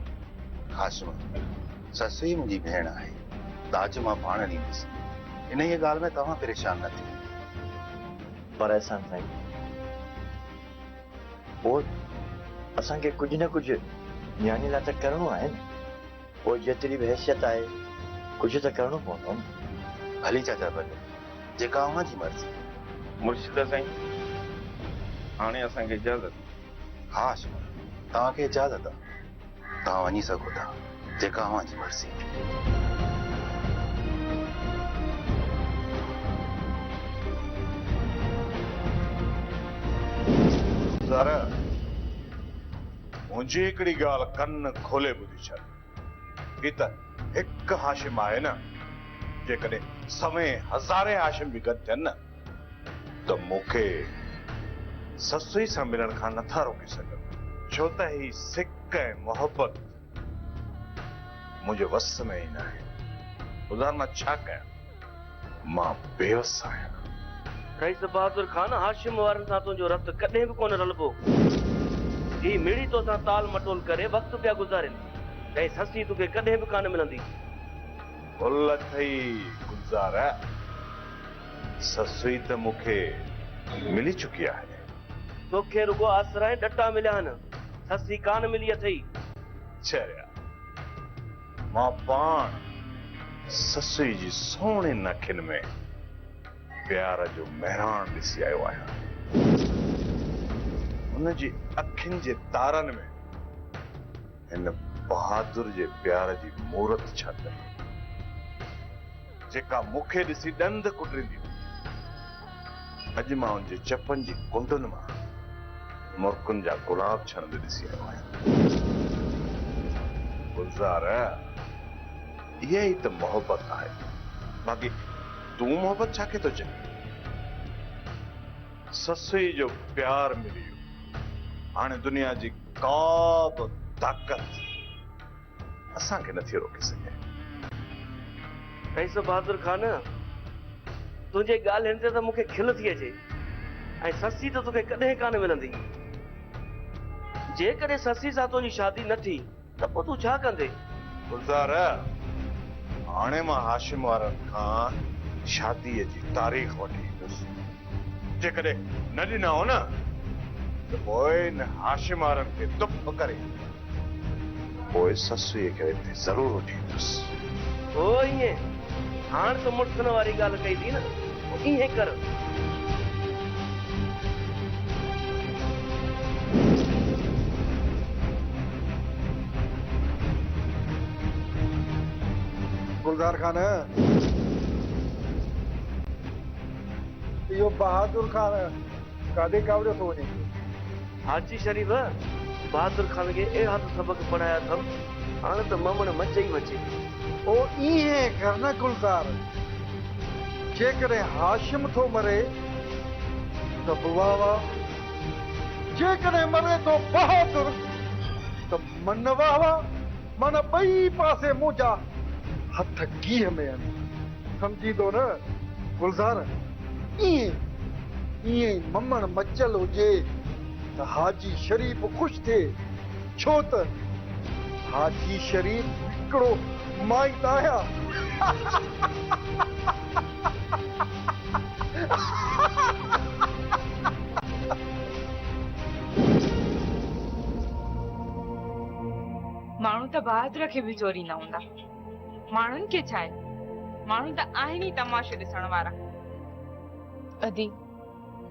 हाशिम, ससु ई मुंहिंजी भेण आहे, दाज मां पाण ॾींदुसि। इन ई ॻाल्हि में तव्हां परेशान न थियो। पर असां साईं, पोइ असांखे कुझु न कुझु न्याणी लाइ त करिणो आहे न। पोइ जेतिरी बि हैसियत आहे कुझु त करिणो पवंदो न। भली चाचा भले, जेका अव्हां जी मर्ज़ी। मुर्शिद साईं, हाणे असांखे इजाज़त। हा हाशिम, तव्हांखे इजाज़त आहे, तव्हां वञी सघो था, जेका अव्हां जी मर्ज़ी। ज़रा मुंहिंजी हिकिड़ी ॻाल्हि कन खोले ॿुधी छॾ। ही त हिकु हाशिम आहे न, जेकॾहिं सवें हज़ारे हाशिम बि गॾु थियनि न, त मूंखे ससु ई सां मिलण खां नथा रोके सघनि। छो त ही सिक ऐं मोहबत मुंहिंजे वस में ई न आहे। ॿुधाए मां छा कयां? मां बेवस आहियां। रईस बहादुर खान, हाशिम वारनि सां तुंहिंजो रत कॾहिं बि कोन रलबो। ही मिड़ी तो सां ताल मटोल करे वक़्तु पिया गुज़ारनि, ऐं ससी तोखे कॾहिं बि कान मिलंदी। भुल थई गुज़ार, ससु ई त मूंखे मिली चुकी आहे। तोखे रुगो आसरा ऐं डटा मिलिया आहिनि, ससी कान मिली अथई। चरिया, मां पाण ससु जी सोणे नखिन में प्यार जो महिराण ॾिसी आयो आहियां। हुनजी अखियुनि जे तारनि में हिन बहादुर जे प्यार जी मूरत छाती, जेका मूंखे ॾिसी ॾंद कुटरींदी। अॼु मां हुनजे चपनि जी कुंडुनि मां मुर्कुनि जा गुलाब छणंदे ॾिसी आयो आहियां। गुलज़ार, इहा ई त मोहबत आहे। बाक़ी तूं मोहबत छा खे थो चए? ससु जो प्यार मिली वियो, हाणे दुनिया जी का बि ताक़त असांखे नथी रोके सघे। रईस बहादुर खान, तुंहिंजे ॻाल्हियुनि ते त मूंखे खिल थी अचे, ऐं ससी त तोखे कॾहिं कान मिलंदी। जेकॾहिं ससी सां तुंहिंजी शादी न थी त पोइ तूं छा कंदे? गुलज़ार, हाणे मां हाशिम वारनि खां शादीअ जी तारीख़ वठी ईंदुसि। जेकॾहिं न ॾिना हो न, त पोइ हिन हाशिम वारनि खे तुप करे पोइ ससुअ खे हिते ज़रूरु वठी ईंदुसि। ओ ईअं, हाणे त मुड़ुसनि वारी ॻाल्हि कई थी न, ईअं कर। गुलज़ार खान, इहो बहादुर खान काॾे कावड़ियो थो वञे? हाजी शरीफ, बहादुर खान खे अहिड़ा त सबक पढ़ाया अथमि, हाणे त ममण मचे ई मचे। ओ ईअं कर न गुलज़ार, जेकॾहिं हाशिम थो मरे त बुवावा, जेकॾहिं मरे थो बहादुर त मन वावा। माना ॿई पासे मुंहिंजा हथ गीह में आहिनि, सम्झी थो न गुलज़ार? ईअं ई ममण मचल हुजे त हाजी शरीफ ख़ुशि थिए, छो त हाजी शरीफ हिकिड़ो माई आया। माण्हू त बहादुर खे बि चोरी न हूंदा, माण्हुनि खे छा आहे, माण्हू त आहिनि ई तमाशो ॾिसण वारा। अदी,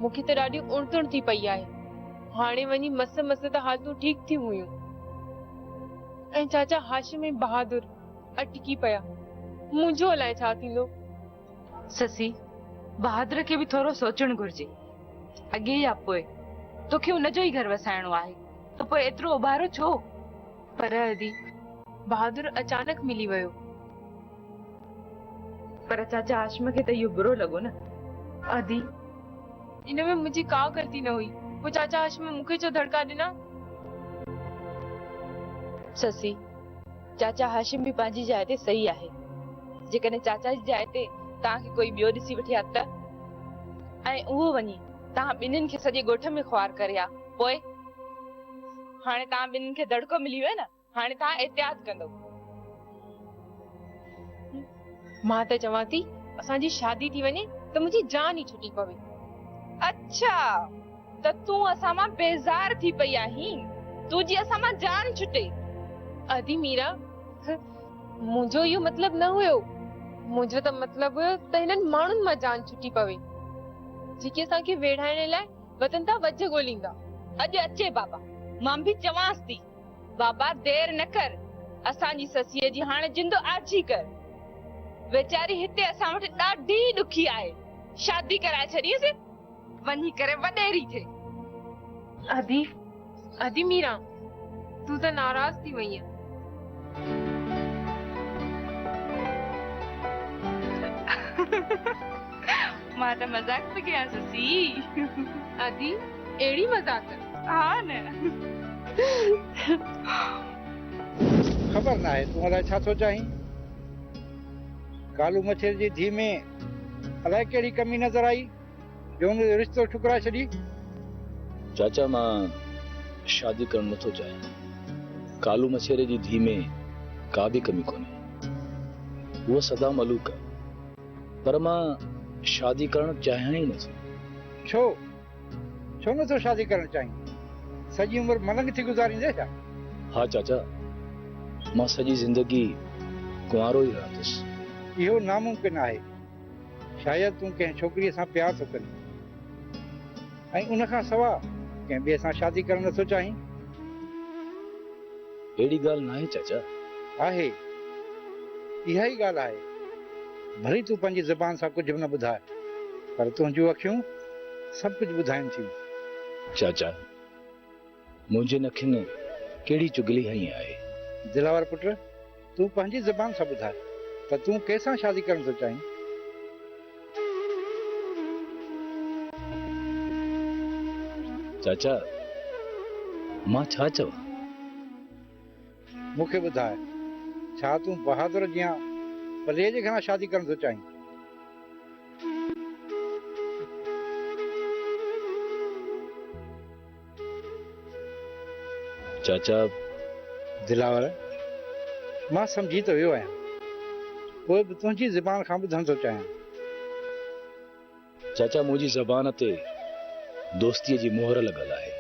मूंखे त ॾाढी उणतुण थी पई आहे। हाणे वञी मस मस त हालतूं ठीक थी हुयूं, ऐं चाचा हाशिम ऐं बहादुर अटकी पिया। मुंहिंजो अलाए छा थींदो। ससी, बहादुर खे बि थोरो सोचणु घुर्जे, अॻे या पोइ तोखे उनजो ई घर वसाइणो आहे, त पोइ एतिरो उभारो छो? पर अदी, बहादुर अचानक मिली वियो। पर चाचा हाशिम खे त इहो बुरो लॻो न। आदि इनमें मुझे का गलती न हुई। वो चाचा हाशिम मूंखे जो धड़का ॾिना। ससी, चाचा हाशिम भी पंहिंजी जाइ ते सही आहे। जेकॾहिं चाचा जी जाइ ते तव्हांखे कोई ॿियो ॾिसी वठे हा त, ऐं उहो वञी तव्हां ॿिन्हिनि खे सॼे ॻोठ में ख़्वार करे आ, पोइ हाणे तव्हां ॿिन्हिनि खे दड़को मिली वियो न, हाणे तव्हां एहतियात कंदो। मां त चवां थी असांजी शादी थी वञे त मुंहिंजी जान ई छुटी पवे। अच्छा, त तूं असां मां बेज़ार थी पई आहीं, तुंहिंजी असां मां जान छुटे। आदि मीरा, मुंहिंजो इहो मतलब न हुयो। मुंहिंजो त मतलब हुयो त हिननि माण्हुनि मां जान छुटी पवे जेके असांखे वेढ़ाइण लाइ वतन तां वज ॻोल्हींदा। अॼु अचे बाबा, मां बि चवांसि थी, बाबा देर न कर, असांजी ससीअ जी हाणे जिंदो आजी कर। वेचारी हिते असां वटि ॾाढी ॾुखी आहे, शादी कराए छॾीसि, वञी करे वॾेरी थे। आदि मीरा, तूं त नाराज थी वई आहे। मां त मजाक पे कया ससी। आदि एड़ी मजाक हाँ न। खबर ना है तू अलाए छा सोचाहीं। कालू मछेर जी धी में अलाए कहिड़ी कमी नजर आई जो हुन जो रिश्तो ठुकराए छॾी। चाचा मां शादी करण नथो चाहियां। कालू मछेरे जी धी में का भी कमी कोन्हे, वो सदा मलूक है, पर मां शादी करण चाहियां ई नथो। छो नथो शादी करण चाहीं? सॼी उम्र मलंग थी गुज़ारींदे छा? हाँ चाचा, मां सॼी जिंदगी कुंवारो ई रहंदुसि। इहो नामुमकिन आहे। शायदि तूं कंहिं छोकिरीअ सां प्यार थो करीं ऐं उन खां सवा कंहिं ॿिए सां शादी करण नथो चाहीं। अहिड़ी ॻाल्हि नाहे चाचा। आहे, इहा ई ॻाल्हि आहे। भली तूं पंहिंजी ज़बान सां कुझु बि न ॿुधाए, पर तुंहिंजूं अखियूं सभु कुझु ॿुधाइनि थियूं। चाचा, मुंहिंजे नखियुनि कहिड़ी चुगली हई आहे। दिलावर पुट, तूं पंहिंजी ज़बान सां ॿुधाए त तूं कंहिंसां शादी करण थो चाहीं। चाचा, मां छा चवां? मूंखे ॿुधाए, छा तूं बहादुर जियां पले जे घरां शादी करण थो चाहीं? चाचा, दिलावर, मां सम्झी तो वियो आहियां, पोइ बि तुंहिंजी ज़बान खां ॿुधण थो चाहियां। चाचा, मुंहिंजी ज़बान ते दोस्तीअ जी मोहर लॻल आहे।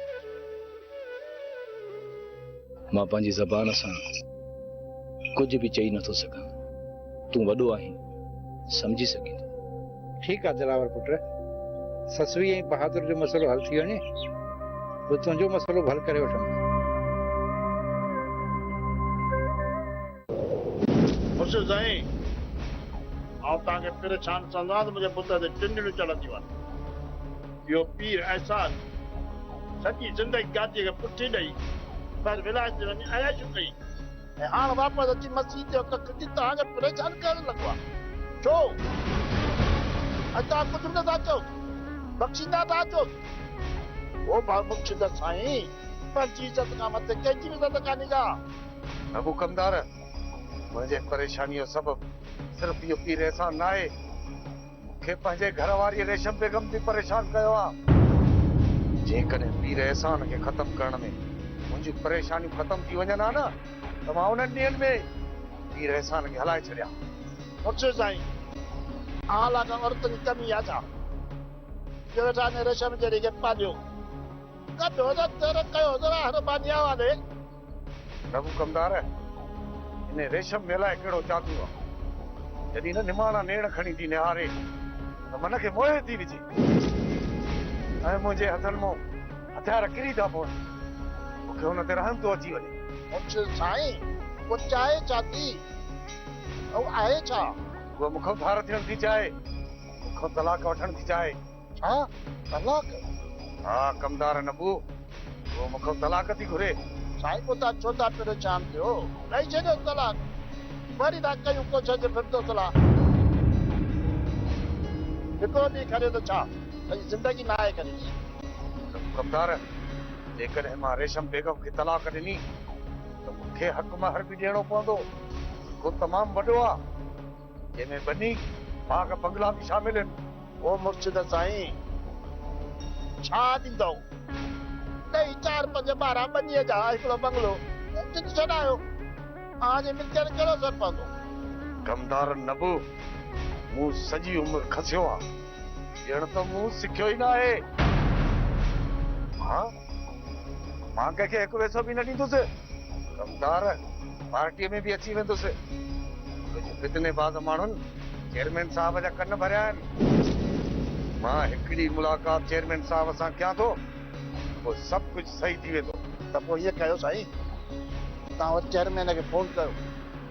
मां पंहिंजी ज़बान सां कुझु बि चई नथो सघां। तूं वॾो आहीं, सम्झी सघींदो। ठीकु आहे दिलावर पुट, ससुई ऐं बहादुर जो मसइलो हल थी वञे, पोइ तुंहिंजो मसइलो हल करे वठंदुसि। मुर्शिद साईं, आउं तव्हांखे परेशान कंदो त मुंहिंजे पुट ते टिंडियूं चढ़ंदियूं आहिनि। इहो पीर अहसान सॼी ज़िंदगी गादीअ खे पुठी ॾेई पर विलायत ते वञी अयाशूं कई ऐं हाणे वापसि अची मस्जिद ते कख ॾी तव्हांखे परेशान करण लॻो आहे। छो? अॼु तव्हां कुझु बि नथा चओ, बख़्शींदा था अचो। ओ मुर्शिद साईं, पंहिंजी इज़त खां मथे कंहिंजी बि इज़त कान्हे का। अबू कमदार, मुंहिंजे परेशानी जो सबबु सिर्फ़ इहो पीर अहसान न आहे, मूंखे पंहिंजे घर वारी रेशम बेगम बि परेशान कयो आहे। जेकॾहिं पीर अहसान खे ख़तमु करण में मुंहिंजी परेशानियूं ख़तमु थी वञनि हा न, त मां उन्हनि ॾींहंनि में पीर अहसान खे हलाए छॾिया। मुर्शिद साईं, आला खां औरतुनि जी कमी आहे छा? जो वेठा ने रेशम जहिड़ी खे पालियो कढो त तेर कयो ज़रा हरबानी आवाज़। प्रभु कमदार, इन रेशम में अलाए कहिड़ो जादू आहे। जॾहिं न निमाणा नेण खणी थी निहारे त मन खे मोहे थी विझे ऐं मुंहिंजे हथनि मां हथियार किरी था पवनि। मूंखे हुन ते रहम थो अची वञे। मुर्शिद साईं, वो चाहे छा थी ऐं आहे छा? उहा मूंखां धार थियण थी चाहे, मूंखां तलाक वठण थी चाहे। छा तलाक? हा कमदार नबू, उहो मूंखां तलाक थी घुरे। साईं को था छो था परेशान थियो? ॾेई छॾियो तलाक, वरी था कयूं कोशिश फिरदो सलाह। हिकिड़ो ॾींहुं करे त छा सॼी ज़िंदगी न आहे करे कमदार जेकॾहिं मां रेशम बेगम खे तलाक ॾिनी त मूंखे हक़ महर बि ॾियणो पवंदो को तमामु वॾो आहे जंहिंमें बनी बाग बंगला बि शामिल आहिनि। ओ मुर्शिद साईं छा ॾींदो ॾही 4-5 12 बनीअ जा हिकिड़ो बंगलो ॾिनी छॾायो तव्हांजे मिलकियत कहिड़ो असरु पवंदो। कमदार नबू मूं सॼी उमिरि खसियो आहे ॼण त मूं सिखियो ई न आहे। मां कंहिंखे हिकु पैसो बि न ॾींदुसि। कमदार पार्टीअ में बि अची वेंदुसि। कुझु फितनेबाज़ माण्हुनि चेयरमैन साहब जा कन भरिया आहिनि। मां हिकिड़ी मुलाक़ात चेयरमैन साहब सां कयां थो पोइ सभु कुझु सही थी वेंदो। त पोइ इहो कयो साईं तव्हां वटि चेयरमैन खे फोन कयो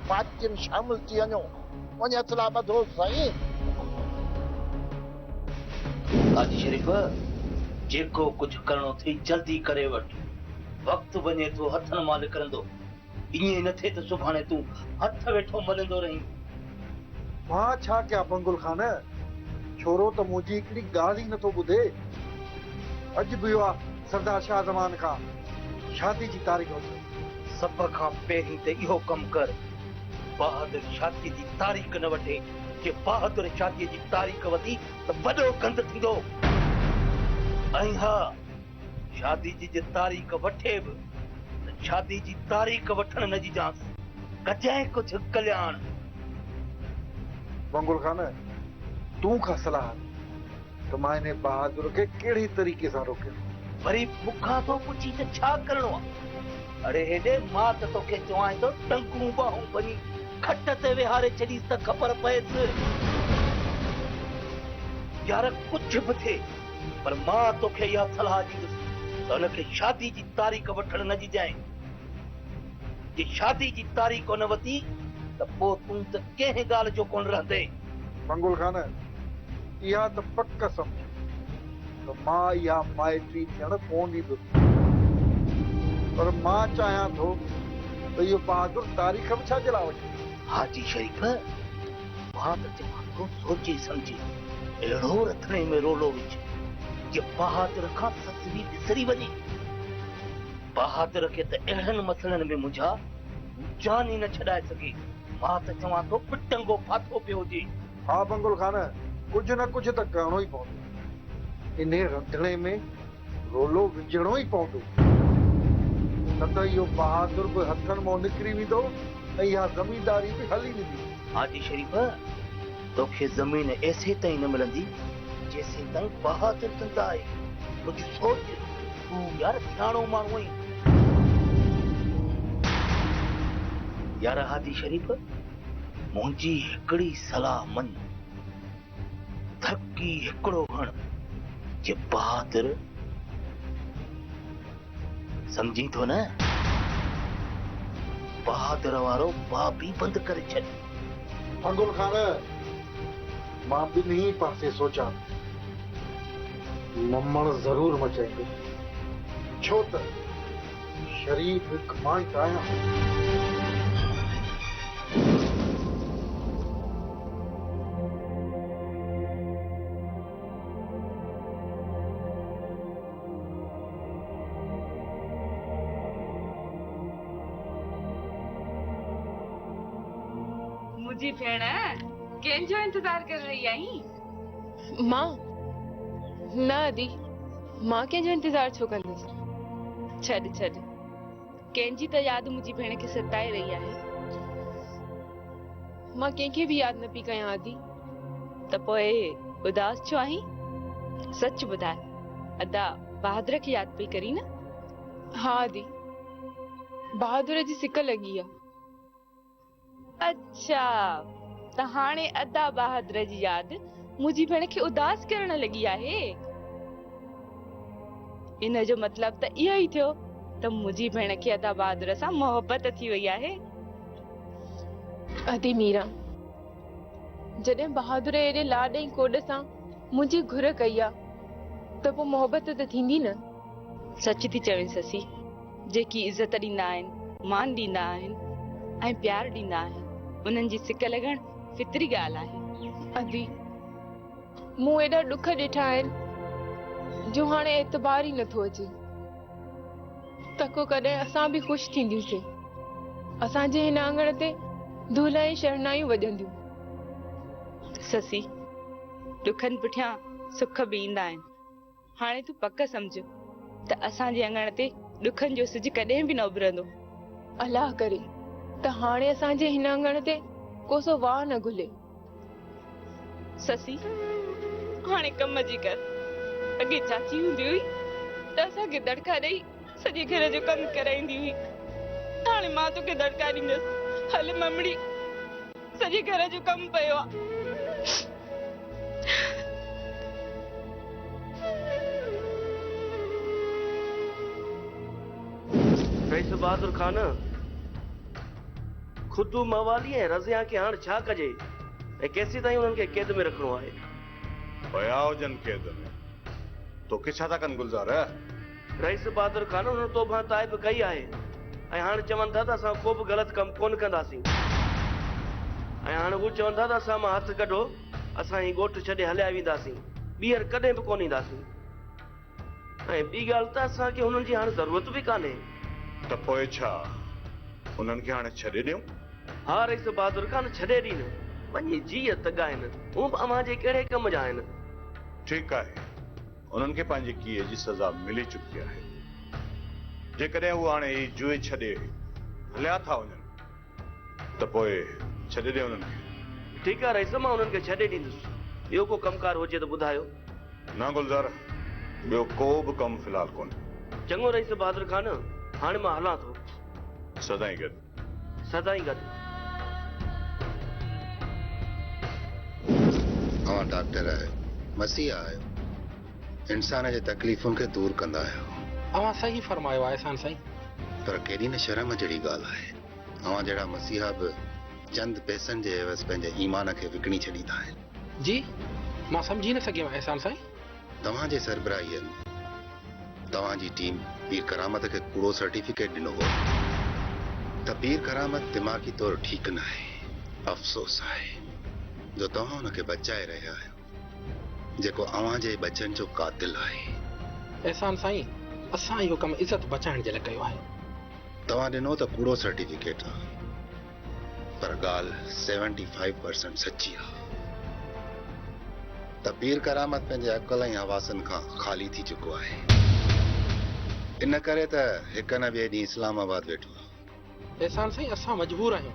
पार्टीअ में शामिल थी वञो वञी हथला ॿधो साईं। हाजी शरीफ़ जेको कुझु करणो थी जल्दी करे वठ वक़्तु वञे थो हथनि मां निकिरंदो ईअं न थिए त सुभाणे तूं हथ वेठो मलंदो रहीं। मां छा कयां बंगुल खान छोरो त मुंहिंजी हिकिड़ी ॻाल्हि ई नथो ॿुधे। अॼु बि वियो आहे सरदार शाह ज़मान खां शादी जी तारीख़ वठी। सभ खां पहिरीं त इहो कमु कर बहादुर शादीअ जी तारीख़ न वठे जे बहादुर शादीअ जी तारीख़ वठी त वॾो गंद थींदो। ऐं हा शादी जी तारीख़ वठे बि त शादी जी तारीख़ वठण न जी जांच कजांइ कुझु कल्याण। बंगुल खान तूं खां सलाह त मां हिन बहादुर खे कहिड़ी तरीक़े सां रोकियां। वरी मूंखां तो पुछी त छा करणो आहे। अरे हेॾे मां त तोखे चवां थो टंगूं बाहूं वञी खट ते विहारे छॾीस त ख़बर पएसि। यार कुझु बि थिए पर मां तोखे इहा सलाह ॾींदुसि त हुनखे शादी जी तारीख़ वठण न ॾिजांइ। जे शादी जी तारीख़ न वठी त पोइ तूं त कंहिं ॻाल्हि जो कोन रहंदे। बंगुल खान इहा त पक सम्झ त मां इहा माइटी थियण कोन ॾींदुसि पर मां चाहियां थो त इहो बहादुर तारीख़ बि छा जे लाइ वठे। हाजी शरीफ़ मां त चवां थो सोचे सम्झे अहिड़ो रथिणे में रोलो विझ जे बहादुर खां तस्वीर विसरी वञे। बहादुर खे त अहिड़नि मसइलनि में मुंझा जान ई न छॾाए सघे। मां त चवां थो पिटंगो फाथो पियो हुजे। हा बंगुल खान कुझु न कुझु त करणो ई पवंदो। इन रंधिणे में रोलो विझणो ई पवंदो न त इहो बहादुर बि हथनि मां निकिरी वेंदो ऐं इहा ज़मींदारी बि हली वेंदी। हाजी शरीफ़ तोखे ज़मीन ऐसे ताईं न मिलंदी जेसे ताईं बहादुर ज़िंदा आहे। कुझु सोच तूं यार सियाणो माण्हू आहीं। यार हाजी शरीफ़ मुंहिंजी हिकिड़ी सलाह मन धरकी हिकिड़ो हण जे बहादुर समझी थो न। बहादुर वारो बाप ही बंदि करे छॾ। बंगुल खान मां ॿिन्ही पासे सोचां मम्मण ज़रूर मचाईंदुसि छो त शरीफ़ हिकु मां ई त आहियां। मुझी भेण कंहिंजो इंतजार कर रही आई। मां न अदी मां कंहिंजो इंतजार छो कंदसि। छॾ छॾ कंहिंजी त यादि मुंहिंजी भेण खे सताए रही आहे। मां कंहिंखे बि यादि न पई कयां अदी। त पोइ उदास छो आहीं? सच ॿुधाए अदा बहादुर खे यादि पई करी न? हा अदी बहादुर जी सिक लॻी आहे। अच्छा त हाणे अदा बहादुर जी यादि मुंहिंजी भेण खे उदास करण लॻी आहे। इन जो मतलब त इहो ई थियो त मुंहिंजी भेण खे अदा बहादुर सां मोहबत थी वई आहे। अदी मीरा जॾहिं बहादुर एॾे लाड ऐं कोड सां मुंहिंजी घुर कई आहे त पोइ मोहबत त थींदी न। सच थी चवें ससी जेकी इज़त ॾींदा आहिनि मान ॾींदा आहिनि ऐं प्यार ॾींदा आहिनि उन्हनि जी सिक लॻण फितरी ॻाल्हि आहे। अदी मूं एॾा ॾुख ॾिठा आहिनि जो हाणे एतबार ई नथो अचे त को कॾहिं असां बि ख़ुशि थींदियूंसीं। असांजे हिन आंगण ते धूला ऐं शहनाइयूं वॼंदियूं। ससी, ॾुखनि पुठियां सुख बि ईंदा आहिनि। हाणे तूं पक सम्झ त असांजे अंगण ते ॾुखनि जो सिज कॾहिं बि न उभरंदो। अलाह करे त हाणे असांजे हिन आंगण ते कोसो वाह न घुले। ससी, हाणे कम जी कर। अॻे चाची हूंदी हुई त असांखे दड़का ॾेई सॼे घर जो कमु कराईंदी हुई। हाणे मां तोखे दड़का ॾींदसि। हल ममड़ी, सॼे घर जो कमु पियो आहे। रईस बहादुर खान, खुदू मवाली ऐं रज़िया खे हाणे छा कजे ऐं केसीं ताईं उन्हनि खे क़ैद में रखणो आहे? पया हुजनि क़ैद में, तोखे छा था कनि गुलज़ार? रईस बहादुर खान, उन्हनि तौबा ताइब कई आहे ऐं हाणे चवनि था त असां को बि ग़लति कमु कोन कंदासीं। ऐं हाणे हू चवनि था त असां मां हथु कढो, असां ही ॻोठु छॾे हलिया वेंदासीं, ॿीहर कॾहिं बि कोन ईंदासीं। ऐं ॿी ॻाल्हि त असांखे हुननि जी हाणे ज़रूरत बि कान्हे। त पोइ छा उन्हनि खे हाणे छॾे ॾियूं? हा रईस बहादुर खान, छॾे ॾीन, वञी जीअ त ॻाइनि, हू बि अव्हां जे कहिड़े कम जा आहिनि। ठीकु आहे, उन्हनि खे पंहिंजी कीअ जी सज़ा मिली चुकी आहे। जेकॾहिं हू हाणे ही जुए छॾे हलिया था वञनि त पोइ छॾे ॾियो उन्हनि खे। ठीकु आहे रईस, मां उन्हनि खे छॾे ॾींदुसि। ॿियो को कमकार हुजे त ॿुधायो। न गुलज़ार, ॿियो को बि कमु फ़िलहालु कोन्हे। चङो रईस बहादुर खान, हाणे मां हलां थो। सदाईं गॾु। सदाईं गॾु। अवां डॉक्टर आहियो, मसीहा आहियो, इंसान जे तकलीफ़ुनि खे दूर कंदा आहियो। अवां सही फरमायो आहे एहसान साईं। पर केॾी न शर्म जहिड़ी ॻाल्हि आहे, अवां जहिड़ा मसीहा बि चंद पैसनि जे एवज़ पंहिंजे ईमान खे विकिणी छॾींदा आहिनि। जी, मां सम्झी न सघियुमि एहसान साईं। तव्हांजे सरबराहीअ में तव्हांजी टीम पीर करामत खे कूड़ो सर्टिफिकेट ॾिनो हो त पीर करामत दिमाग़ी तौरु ठीकु न आहे। अफ़सोस आहे जो तव्हां हुनखे बचाए रहिया आहियो, जेको अव्हां जे बचनि जो कातिल आहे। एहसान साईं, असां इहो कमु इज़त बचाइण जे लाइ कयो आहे। तव्हां ॾिनो त कूड़ो सर्टिफिकेट आहे, पर ॻाल्हि 75% सची आहे त पीर करामत पंहिंजे अक़ल ऐं हवासनि खां ख़ाली थी चुको आहे। इन करे त हिक न ॿिए ॾींहुं इस्लामाबाद वेठो आहे। एहसान साईं, असां मजबूर आहियूं।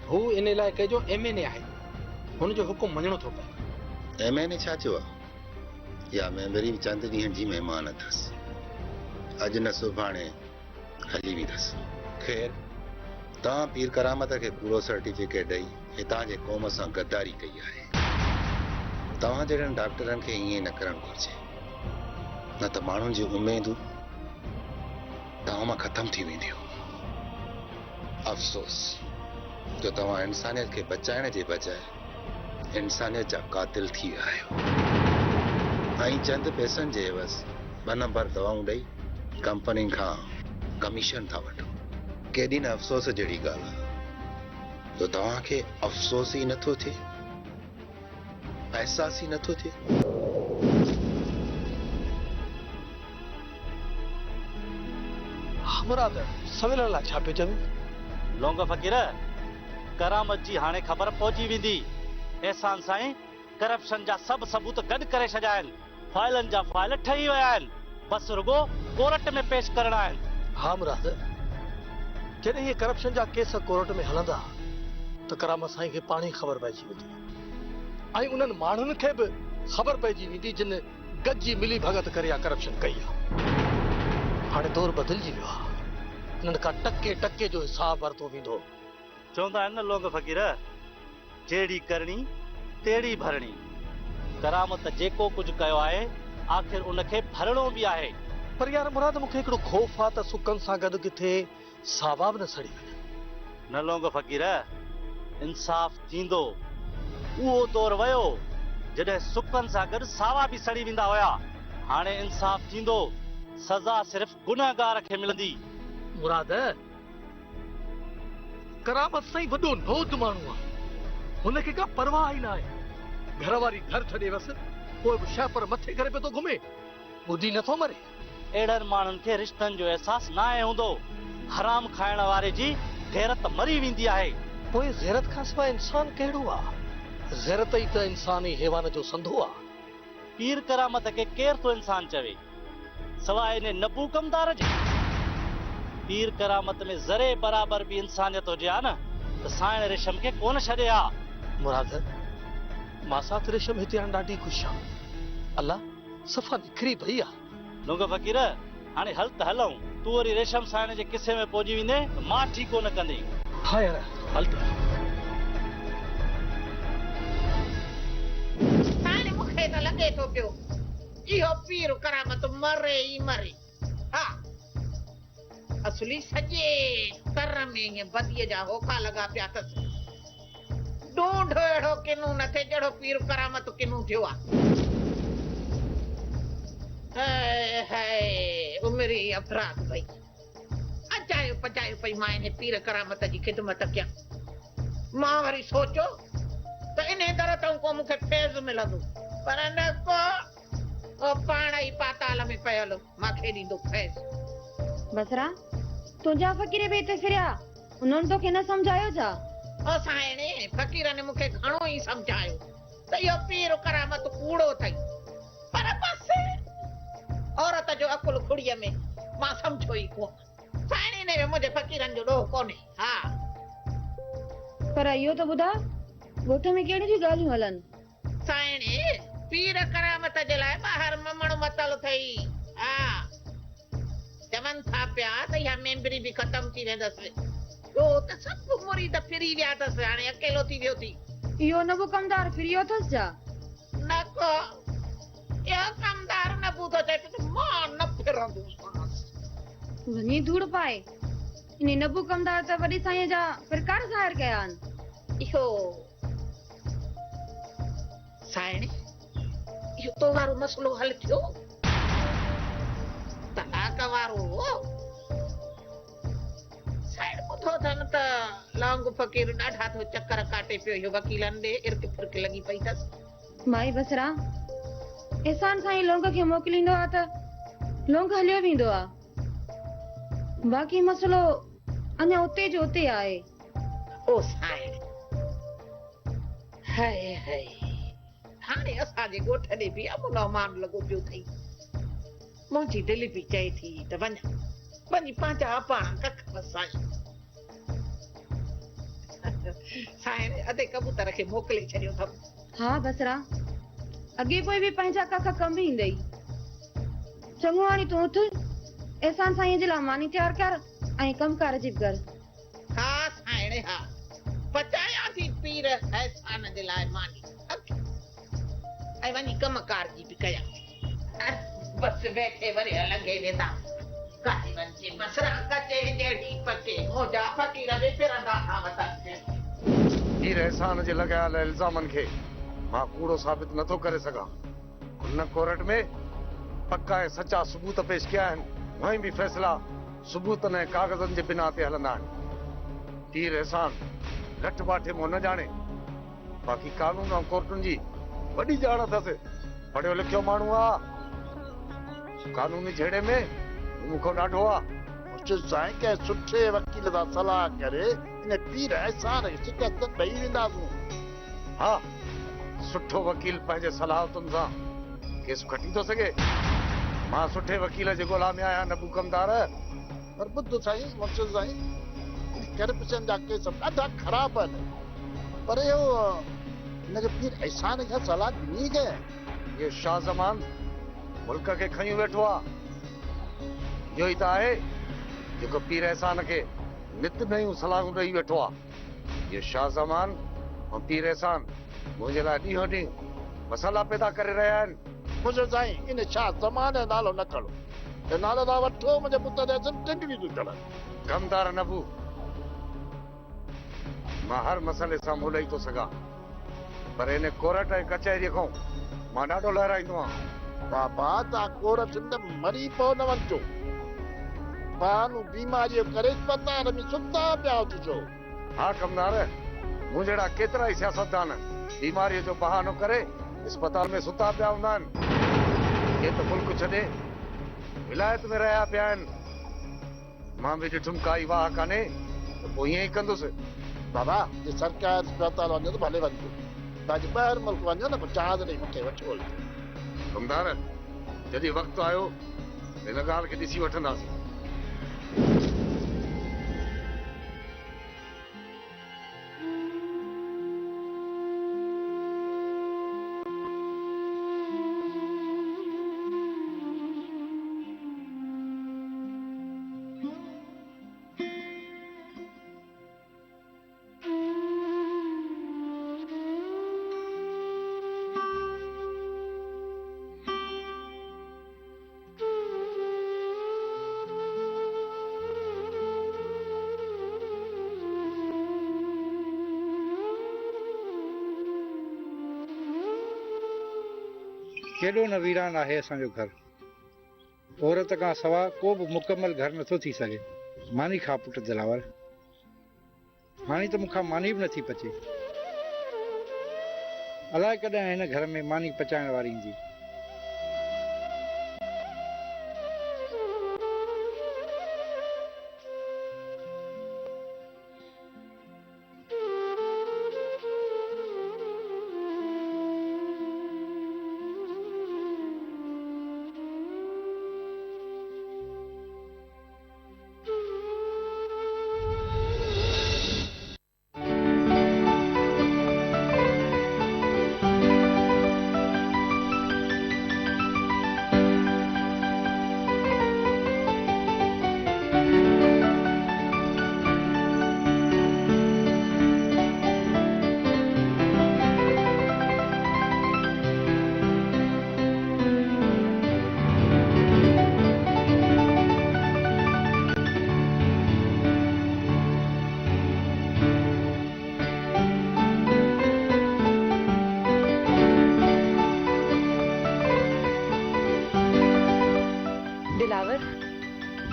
हू इन इलाइक़े जो MNA आहे, हुनजो हुकुम मञणो थो पए। MNA छा थियो आहे? या मेंबरी चंद ॾींहंनि जी महिमान अथसि, अॼु न सुभाणे हली वेंदसि। ख़ैर, तव्हां पीर करामत खे कूड़ो सर्टिफिकेट ॾेई हितां जे क़ौम सां गद्दारी कई आहे। तव्हां जहिड़नि डॉक्टरनि खे ईअं न करणु घुरिजे, न त माण्हुनि जी उमेदूं तव्हां मां ख़तम थी वेंदियूं। अफ़सोस जो तव्हां इंसानियत खे बचाइण जे बजाए इंसानियत जा कातिल थी विया आहियो ऐं चंद पैसनि जे एवज़ 2 नंबर दवाऊं ॾेई कंपनियुनि खां कमीशन था वठो। केॾी न अफ़सोस जहिड़ी ॻाल्हि आहे जो तव्हांखे अफ़सोस ई नथो थिए, एहसास ई नथो थिए। मुराद, सवेल लाइ छा पियो चवे? लोंग फ़कीर, करामत जी हाणे ख़बर पहुची वेंदी। एहसान साईं, करप्शन जा सभु सबूत गॾु करे छॾिया आहिनि। फाइलनि जा फाइल ठही विया आहिनि, बसि रुगो कोर्ट में पेश करणा आहिनि। हा मुराद, जॾहिं इहे करप्शन जा केस कोर्ट में हलंदा त करामत साईं खे पाण ई ख़बर पइजी वेंदी ऐं उन्हनि माण्हुनि खे बि ख़बर पइजी वेंदी जिन गॾिजी मिली भगत करे या करप्शन कई आहे। हाणे दौर बदिलजी वियो आहे, उन्हनि खां टके टके जो हिसाब वरितो वेंदो। चवंदा आहिनि न लोंग फ़कीर, जहिड़ी करणी तेड़ी भरणी। करामत जेको कुझु कयो आहे आख़िर उनखे भरणो बि आहे। पर यार मुराद, मूंखे हिकिड़ो ख़ौफ़ आहे त सुकनि सां गॾु किथे सावा बि न सड़ी वञे। न लोंग फ़कीर, इंसाफ़ थींदो। उहो दौर वियो जॾहिं सुकनि सां गॾु सावा बि सड़ी वेंदा हुया। हाणे इंसाफ़ थींदो, सज़ा सिर्फ़ गुनहगार खे मिलंदी। मुराद, करामत साईं वॾो नौद माण्हू आहे, हुनखे का परवाह ई न आहे। घर वारी घर छॾे वस, कोई बि शइ पर मथे करे पियो थो घुमे, ॿुधी नथो मरे। अहिड़नि माण्हुनि खे रिश्तनि जो अहसासु न आहे हूंदो। हराम खाइण वारे जी गैरत मरी वेंदी आहे। पोइ गैरत खां सवाइ इंसान कहिड़ो आहे? गैरत ई त इंसानी हैवान जो संधो आहे। पीर करामत खे केरु थो इंसान चवे सवाइ इन नबू कमदार जे? पीर करामत में ज़रे बराबर भी इंसानियत हुजे हा न त साइण रेशम खे कोन छॾे हा। मुराद, मां साथ रेशम हिते हाणे ॾाढी ख़ुशि आहे। अल्लाह सफ़ा निखरी पई आहे। लुंग फ़क़ीर, हाणे हल त हलूं। तूं वरी रेशम साइण जे किसे में पहुची वेंदे मां ठीकु कोन कंदी। हा यार, हल त। हाणे मूंखे त लॻे थो पियो इहो पीर करामत मरे ई मरे। हा, असली सॼे कर में ईअं बदीअ जा होका लॻा पिया अथसि। ढूंढ अहिड़ो किनू न थिए जहिड़ो पीर करामत किनू थियो आहे। हाय हाय उमिरि अफ़राद भई अचायो पचायो पई मां इन पीर करामत जी ख़िदमत कयां। मां वरी सोचो त इन दर तां को मूंखे फैज़ मिलंदो, पर न को पाण ई पाताल में पयल मूंखे ॾींदो फैज़। बसरा, तुंहिंजा फ़क़ीर बि हिते फिरिया, उन्हनि तोखे न सम्झायो छा? ओ साइणे, फ़क़ीरनि मूंखे घणो ई सम्झायो त इहो पीर करामत कूड़ो अथई, पर बस औरत जो अकुल खुड़ीअ में मां सम्झो ई कोन। साइणे ने मुंहिंजे फ़क़ीरनि जो ॾोह कोन्हे। हा, पर इहो त ॿुधा ॻोठ में कहिड़ियूं ॻाल्हियूं हलनि? साइणे, पीर करामत जे लाइ ॿाहिरि ममण मतल अथई। हा, चवनि था पिया त इहा मेंबरी बि ख़तम थी वेंदसि। ॿियो त सभु मुरीद फिरी विया अथसि, हाणे अकेलो थी वियो थी। इहो नबो कमदार फिरियो अथसि छा? न को इहो कमदार न ॿुधो चए पियो मां न फिरंदुसि। वञी धूड़ पाए। इन नबू कमदार त वॾी साईं जा प्रकार ज़ाहिर कया आहिनि। इहो साइणे, इहो तो वारो मसलो हल थियो? तलाक वारो? साइड ॿुधो अथनि त लौंग फ़क़ीर ॾाढा थो चक्कर काटे पियो। इहो वकीलनि ॾे इर्क फिरक लॻी पई अथसि। माई बसरा, एहसान साईं लौंग खे मोकिलींदो आहे त लौंग हलियो वेंदो आहे। बाक़ी मसलो अञा उते जो उते आहे। ओ साइण, हाय हाय, हाणे असांजे ॻोठ ॾे बि अमुनो मान लॻो पियो अथई। मुंहिंजी दिलि बि चए थी त वञी पंहिंजा पाण कख वसाई। साइण अधे कबूतर खे मोकिले छॾियो अथमि। हा बसरा, अॻे पोइ बि पंहिंजा कख कम ईंदई। चङो हाणे तूं उथ, एहसान साईं जे लाइ मानी तयारु कर ऐं कमकार जी कर। हा साइण, हा पचायां थी पीर एहसान जे लाइ मानी, ऐं वञी कमकार जी बि कयां थी। बस वेठे वरी लॻे वेंदा काहे वञे बसरा कचे जहिड़ी पके मोजा फ़क़ीर बि फिरंदा था वतन। पीर एहसान जे लॻायल इल्ज़ामनि खे मां कूड़ो साबित नथो करे सघां। हुन कोर्ट में पक्का ऐं सचा सबूत पेश कया आहिनि। वहीं बि फ़ैसिला सबूतनि ऐं कागज़नि जे बिना ते हलंदा आहिनि। पीर एहसान घट बाठे मों न ॼाणे, बाक़ी कानून ऐं कोर्टुनि जी वॾी ॼाण अथसि। पढ़ियो लिखियो माण्हू आहे। कानूनी झेड़े में मूंखो ॾाढो आहे। साईं के सुठे वकील सां सलाह करे इन पीर एहसान खे शिकस्त ॾेई वेंदासूं। हा, सुठो वकील पंहिंजे सलाहतुनि सां केस खटी थो सघे। मां सुठे वकील जे ॻोल्हा में आहियां नबू कमदार। पर ॿुध साईं, मुर्शिद साईं, करप्शन जा केस ॾाढा ख़राब आहिनि। पर इहो हिनखे पीर एहसान खे सलाह ॾिनी कंहिं? ये शाह ज़मान मुल्क खे खणी वेठो आहे। इहो ई त आहे जेको पीर एहसान खे नित नयूं सलाहूं ॾेई वेठो आहे। ये शाह ज़मान ऐं पीर एहसान मुंहिंजे लाइ ॾींहों ॾींहुं मसाला पैदा करे रहिया आहिनि। मुंहिंजो साईं, इन शाह ज़मान जो नालो न खणो। हे नालो था वठो, मुंहिंजे पुट ते टिंडड़ी थियूं चढ़नि। कमदार नबू, मां हर मसइले सां मुंहुं ॾेई थो सघां, पर इन कोर्ट ऐं कचहरीअ खां मां ॾाढो लहराईंदो आहियां। बाबा, तव्हां कोर्ट में मरी पओ न वञो। पाणू बीमारी करे अस्पताल में सुता पिया हुजो। हा कमदार, मूं जहिड़ा केतिरा ई सियासतदान बीमारीअ जो बहानो करे अस्पताल में सुता पिया हूंदा आहिनि। ये तो मुल्क छॾे विलायत में रहिया पिया आहिनि। मां बि ॾिठुमि काई वाह कान्हे त पोइ ईअं ई कंदुसि। बाबा जे सरकारी अस्पताल वञो त भले वञो, बाक़ी ॿाहिरि मुल्क वञो न, पोइ जहाज ॾेई मूंखे वठो। कमदार जॾहिं वक़्तु आयो हिन ॻाल्हि खे ॾिसी वठंदासीं। केॾो न वीरान आहे असांजो घर। औरत खां सवाइ को बि मुकमल घर नथो थी सघे। मानी खा पुट दिलावर, हाणे त मूंखां मानी बि नथी पचे। अलाए कॾहिं हिन घर में मानी पचाइण वारी ईंदी।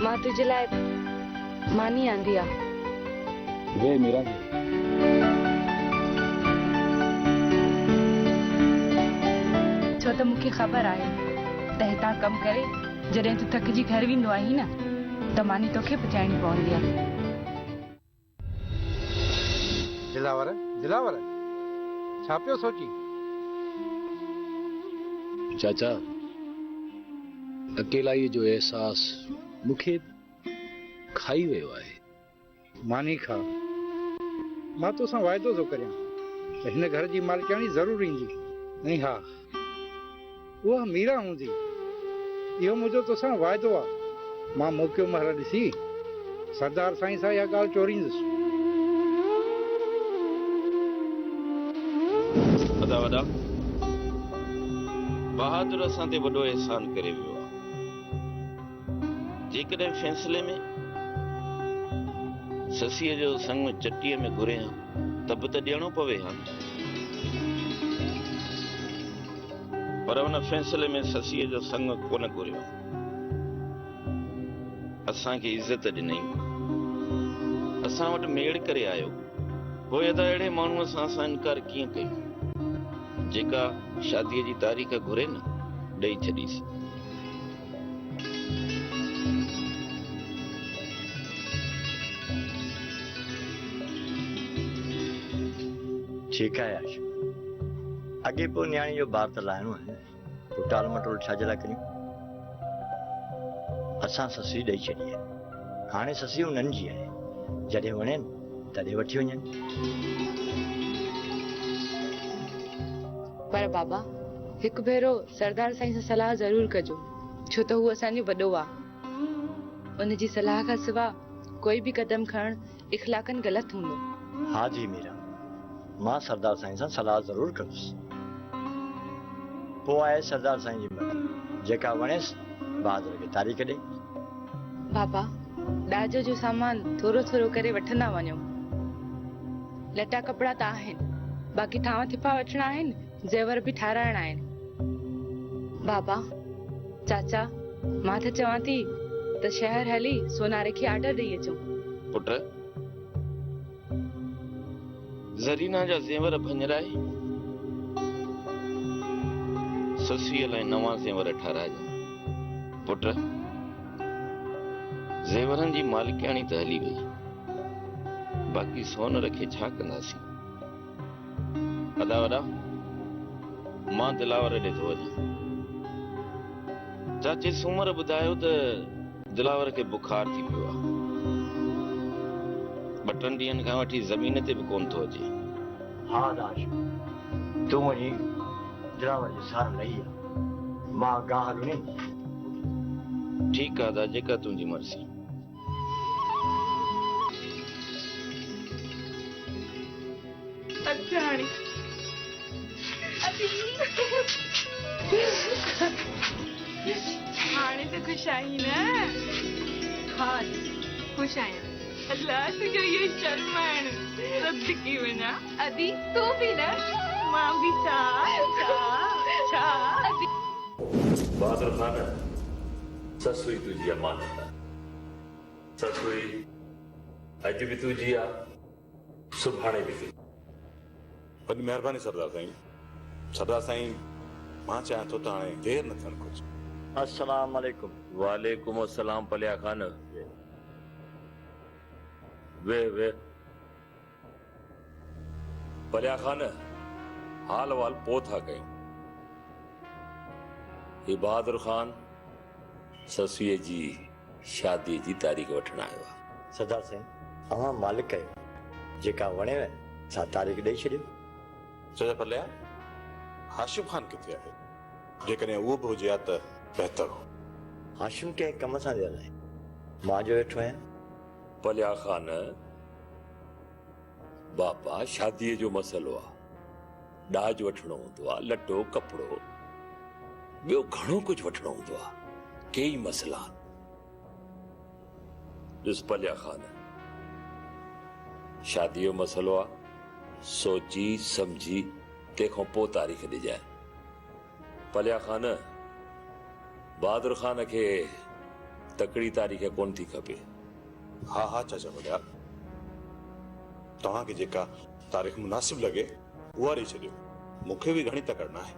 मां तुझे लाइ मानी आंदी आ। वे मीरा छो त मूंखे ख़बर आहे त हितां कम करे जॾहिं तूं थकिजी घर वेंदो आहीं न त मानी तोखे पचाइणी पवंदी आहे। दिलावर दिलावर छा पियो सोची? चाचा अकेलाई जो एहसास मूंखे खाई वियो आहे। मानी खा, मां तोसां वाइदो थो करियां त हिन घर जी मालिकाणी ज़रूर ईंदी। ऐं हा, उहा मीरा हूंदी, इहो मुंहिंजो तोसां वाइदो आहे। मां मौक़ो महर ॾिसी सरदार साईं सां इहा ॻाल्हि चोरींदुसि। वॾा वॾा बहादुर असां ते वॾो एहसान करे वियो आहे। जेकॾहिं फैसले में ससीअ जो संग चटीअ में घुरे हा त बि त ॾियणो पवे हा, पर हुन फैसले में ससीअ जो संग कोन घुरियो। असांखे इज़त ॾिनई, असां वटि मेड़ करे आयो। पोइ त अहिड़े माण्हूअ सां असां इनकार कीअं कयूं? जेका शादीअ जी तारीख़ घुरे न, ॾेई छॾीसीं। ठीकु आहे आश, अॻे पोइ न्याणी जो ॿार त लाहिणो आहे, पोइ टाल मटोल छाजे लाइ करियूं? असां ससी ॾेई छॾी आहे, हाणे ससी उन्हनि जी आहे। जॾहिं वणे तॾहिं वठी वञनि। पर बाबा हिकु भेरो सरदार साईं सां सलाह ज़रूर कजो, छो त हू असांजो वॾो आहे। उनजी सलाह खां सिवा कोई बि कदम खणणु इख़लाक़न ग़लति हूंदो। हा जी मीरा, मां सरदार साईं सां सलाह ज़रूर कंदुसि। पोइ आहे सरदार साईं जी मर्ज़ी, जेका वणेसि बहादुर खे तारीख़ ॾे। बाबा ॾाजो जो सामान थोरो थोरो करे वठंदा वञो। लटा कपिड़ा त आहिनि, बाक़ी थांवा थिपा वठणा आहिनि, ज़ेवर बि ठाराइणा आहिनि। बाबा चाचा मां त चवां थी त शहर हली सोनारे खे ऑर्डर ॾेई अचूं। पुट ज़रीना जा ज़ेवर भञराए ससी लाइ नवां ज़ेवर ठाराइजो। पुट ज़ेवरनि जी मालिकियाणी त हली वई, बाक़ी सोनर खे छा कंदासीं? अदा वॾा मां दिलावर ॾे थो वञां। चाचे सूमर ॿुधायो त दिलावर खे बुखार थी पियो आहे। 2-3 ॾींहंनि खां वठी ज़मीन ते बि कोन थो अचे। हा दाश तूं वञी दिलावर जी सार लही आहे, मां गाह हलूं। ठीकु आहे दा, जेका तुंहिंजी मर्ज़ी। अच्छा हाणे हाणे त ख़ुशि आहीं न? हा ख़ुशि आहियां। अल्लाह तुंहिंजो इहो शर्माइण रद्द की वञा। अदी तूं बि न? मां बि छा अदी। बहादुर खान, ससुई तुझी अमानत आहे। ससुई अॼु बि तुझी आहे, सुभाणे बि तुझी। वॾी महिरबानी सरदार साईं। सरदार साईं मां चाहियां थो त हाणे देरि न थियणु घुरिजे। अस्सलाम वालेकुम। वालेकुम अस्सलाम पलिया खान। वे पलिया खान, हाल वाल पो था कयूं। ही बहादुर खान ससुए जी शादी जी तारीख़ वठण आयो आहे। सरदार साईं अवां मालिक आहियो, जेका वणेव सा तारीख़ ॾेई छॾियो। चए पलिया हाशिम खान किथे आहे? जेकॾहिं उहो बि हुजे हा त बहितर हो। हाशिम कंहिं कम सां वियल आहे, मां जो वेठो आहियां। पलिया खान, बापा शादीअ जो मसइलो आहे, ॾाज वठिणो हूंदो आहे, लटो कपिड़ो, ॿियो घणो कुझु वठिणो हूंदो आहे। कई मसइला ॾिस पलिया खान, शादीअ जो मसइलो आहे, सोची समझी तंहिंखां पोइ तारीख़ ॾिजाए। पलिया खान, बहादुर खान खे तकड़ी तारीख़ कोन थी खपे। हा हा चाचा वॾा, तव्हांखे जेका तारीख़ मुनासिब लॻे उहा ॾेई छॾियो। मूंखे बि घणी तकड़ न आहे,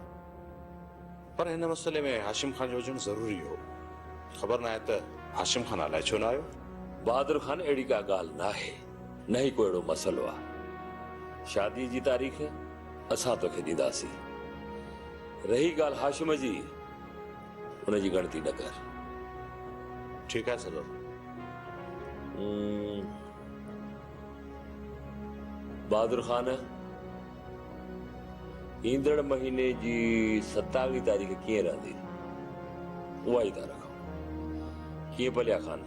पर हिन मसइले में हाशिम खान जो हुजणु ज़रूरी हो। ख़बर न आहे त हाशिम खान अलाए छो न आयो। बहादुर खान अहिड़ी का ॻाल्हि न आहे, न ई को अहिड़ो मसइलो आहे। शादी जी तारीख़ असां तोखे ॾींदासीं। रही ॻाल्हि हाशिम जी, हुनजी ॻणती न कर। ठीकु आहे सरदार। बहादुर खान, ईंदड़ महीने जी 27 तारीख़ कीअं रहंदी, उहा ई था रखो। कीअं पलिया खान?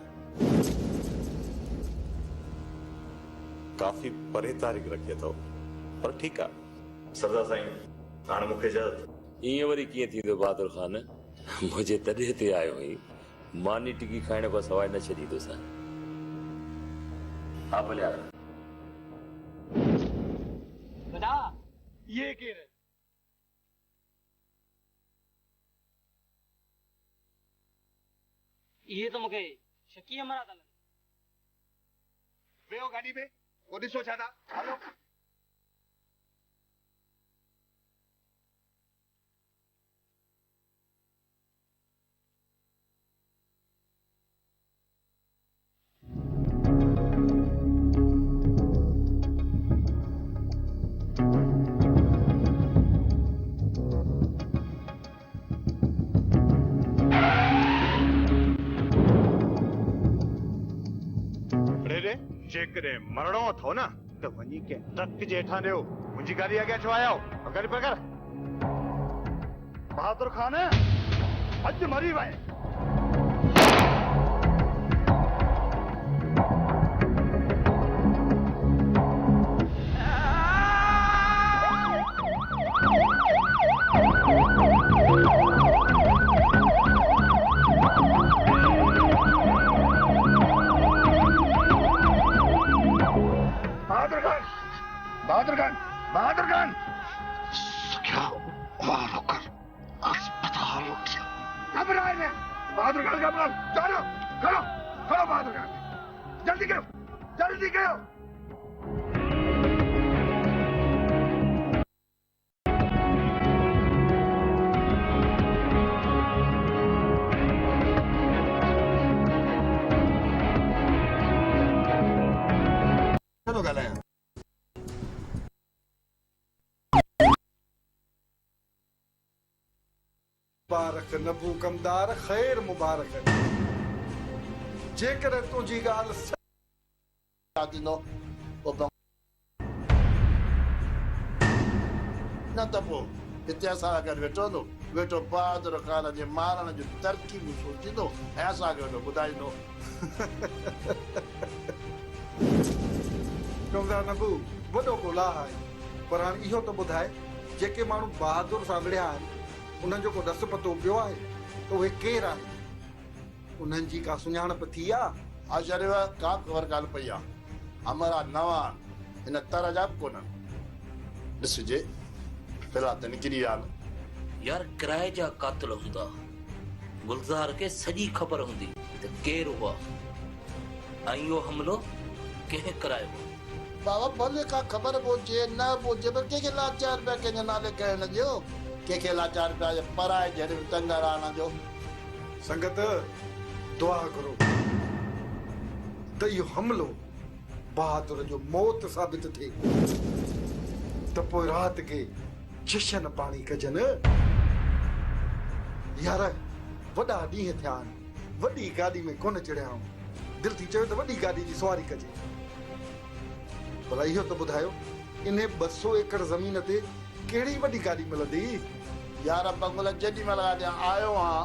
काफ़ी परे तारीख़ रखी अथव, पर ठीकु आहे सरदार साईं। हाणे मूंखे इजाज़त। ईअं वरी कीअं थींदो बहादुर खान? मुंहिंजे तॾहिं ते आयो हुई, मानी टिकी खाइण खां सवाइ न छॾींदुसि। हा भलिया। ये केर है? ये तो मूंखे शकी अमरा था लॻनि। वेहो गाॾी में, वो ॾिसो छा था। हलो जेकॾहिं मरणो अथव न त वञी के ट्रक जे हेठां ॾियो। मुंहिंजी गाॾी अॻियां छो आया आहियो? पकड़ पकड़। बहादुर खान अॼु मरी वए। बहादुर खान, बहादुर खान, क्या हुआ? रोकर अस्पताल उठिया। घबराए न, बहादुर खान घबराओ। चलो, करो, करो बहादुर खान, जल्दी करो, जल्दी करो। थो ॻाल्हायां। मुबारक नबू कमदार ख़ैर मुबारक। जेकॾहिं तुंहिंजी ॻाल्हि न त पोइ हिते असां गॾु वेठो हूंदो, वेठो बहादुर ख़ान जे मारण जूं तरकीबूं सोचींदो ऐं असांखे वेठो ॿुधाईंदो। कमदार नबू वॾो ॻोल्हा आहे, पर हाणे इहो त ॿुधाए जेके माण्हू बहादुर सां विढ़िया आहिनि उन्हनि जो को ॾस पतो पियो आहे त उहे केरु आहिनि? उन्हनि जी का सुञाणप थी आहे? आशर्य का ख़बर कान पई आहे। हमारा नवां हिन तरह जा बि कोन्हनि। ॾिसजे फिलहाल त निकिरी विया आहिनि। यार किराए जा कातिल हूंदा, गुलज़ार खे सॼी ख़बर हूंदी त केरु हुआ ऐं इहो हमलो कंहिं करायो। बाबा भले का ख़बर पहुचे न पहुचे पर कंहिंखे लाचार पिया कंहिंजे नाले करण जो, कंहिंखे लाचार पिया पराए जहिड़े तंगरान जो। संगत दुआ करो त इहो हमलो बहादुर जो मौत साबित थिए त पोइ राति खे जशन पाणी कजनि। यार वॾा ॾींहं थिया आहिनि, वॾी गाॾी में कोन चढ़िया आहियूं, दिलि थी चवे त वॾी गाॾी जी सवारी कजे। भला इहो त ॿुधायो इन 200 एकड़ ज़मीन ते कहिड़ी वॾी गाॾी मिलंदी? यार बंगला जेॾी महिल आयो आहियां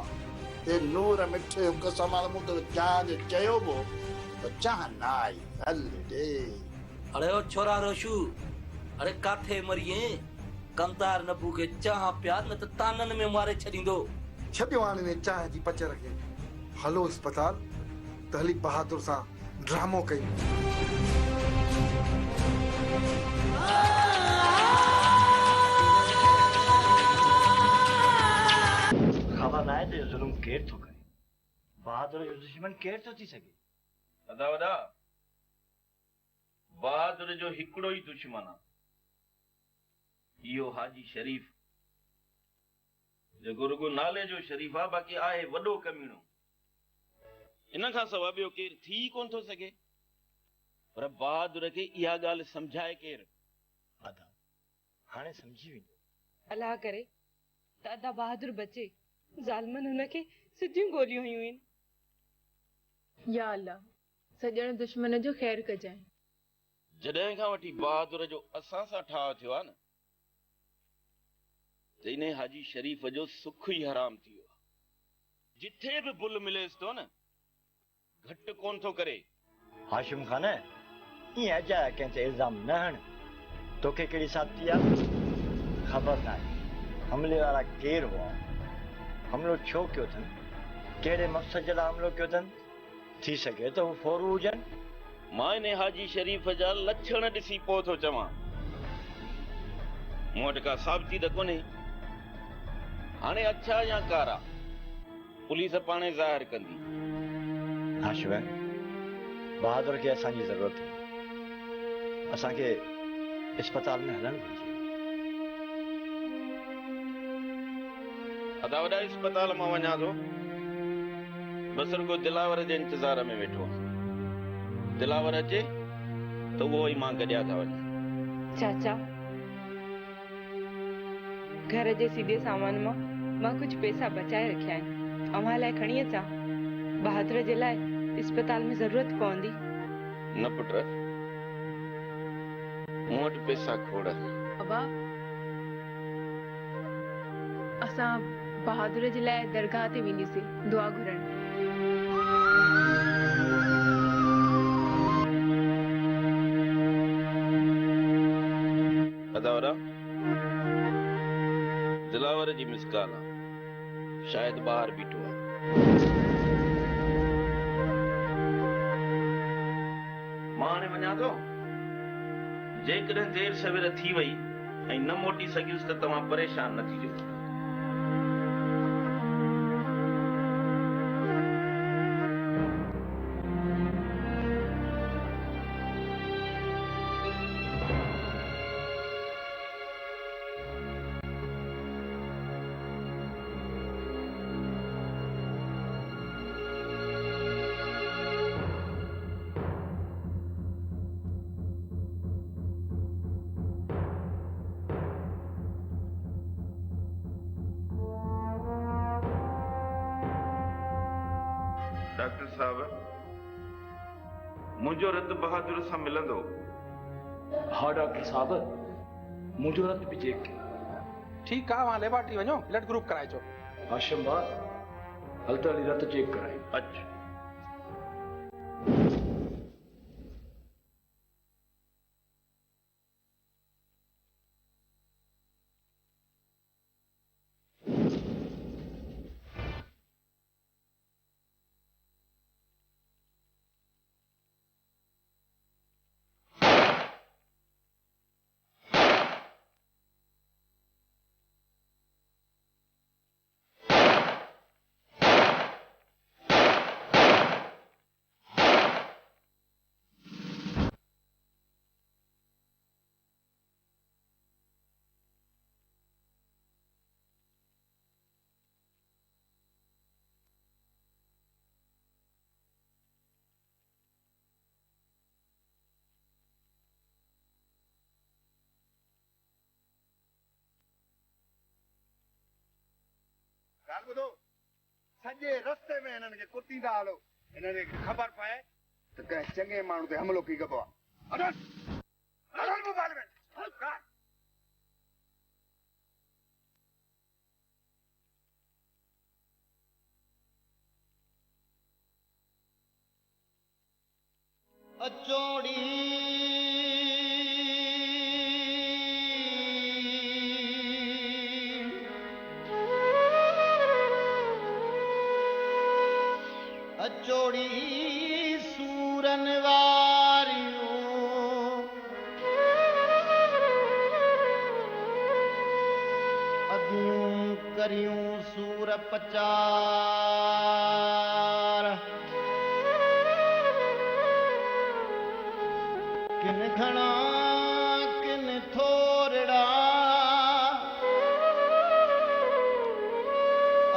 ते नूर मिठे कसम मूं त चांद चयो बो त चाह न आई। हल ॾे। अरे ओ छोरा रोशू, अरे काथे मरिए? कंदार नबू खे चाह प्यार न त ताननि में मारे छॾींदो। छॾियो हाणे ने चाह जी पचर खे। हलो अस्पताल त हली बहादुर सां ड्रामो कयूं। ख़बर न आहे त इहो ज़ुल्म केरु थो करे, बहादुर जो दुश्मन केरु थो थी सघे? अदा वॾा बहादुर जो हिकिड़ो ई दुश्मन आहे, इहो हाजी शरीफ, जेको रुगो नाले जो शरीफ आहे, बाक़ी आहे वॾो कमीणो। इन खां सवाइ ॿियो केरु थी कोन थो सघे। पर बहादुर खे इहा ॻाल्हि सम्झाए केरु? अदा हाणे सम्झी वेंदो। अलाह करे त अदा बहादुर बचे। ज़ालिमनि हुनखे सिधियूं गोलियूं हयूं आहिनि। या अल्लाह सॼण दुश्मन जो ख़ैर कजांइ। जॾहिं खां वठी बहादुर जो असां सां ठाह थियो आहे न, त इन हाजी शरीफ जो सुख ई हराम थी वियो आहे। जिथे बि बुल मिलेसि थो न, घटि कोन थो करे। हाशिम खान ईअं अजाया कंहिं ते इल्ज़ाम न हण। तोखे कहिड़ी साथी आहे ख़बर न आहे। हमले वारा केरु हुआ, हमलो छो कयो अथनि, कहिड़े मक़सद जे लाइ हमलो कयो अथनि? थी सघे त हू फोरू हुजनि। मां इन हाजी शरीफ जा लक्षण ॾिसी पोइ थो चवां। मूं वटि का साबिती त कोन्हे। हाणे अच्छा या कारा पुलिस पाणे ज़ाहिर कंदी। हाशिम बहादुर खे असांजी ज़रूरत आहे, असांखे अस्पताल में हलणु घुरिजे। अदा वॾा अस्पताल मां वञा थो, बसर को दिलावर जे इंतज़ार में वेठो। दिलावर अचे त उहो ई मां गॾिया था वञा। चाचा घर जे सीधे सामान मां कुछ पैसा बचाए रखिया आहिनि, अव्हां लाइ खणी अचां? बहादुर जे लाइ अस्पताल में ज़रूरत पवंदी। न पुट, मूं वटि पैसा खोड़। अबा असां बहादुर जे लाइ दरगाह ते वेंदीसीं दुआ घुरण। अदावरा दिलावर जी मिसकाल आहे, शायदि ॿाहिरि बीठो आहे। मां हाणे वञा थो। जेकॾहिं देर सवेर थी वई ऐं न मोटी सघियुसि त तव्हां परेशान न थीजो। साहब मुंहिंजो रत बहादुर सां मिलंदो? हाँ डॉक्टर साहब मुंहिंजो रत बि चेक कयो। ठीकु आहे, वहाँ लेबोरेटरी वञो, ब्लड ग्रुप कराइजो। हाशिम भाउ हल त हली रत चेक कराए। अच्छा ॻाल्हि ॿुधो, सॼे रस्ते में हिननि खे कुटींदा हलो, हिननि खे ख़बर पए त कंहिं चङे माण्हू ते हमिलो की कबो आहे। मोबाइल में अचोड़ी सूरन वारियूं अगियूं करियूं सूर पचार किन घणा किन थोरड़ा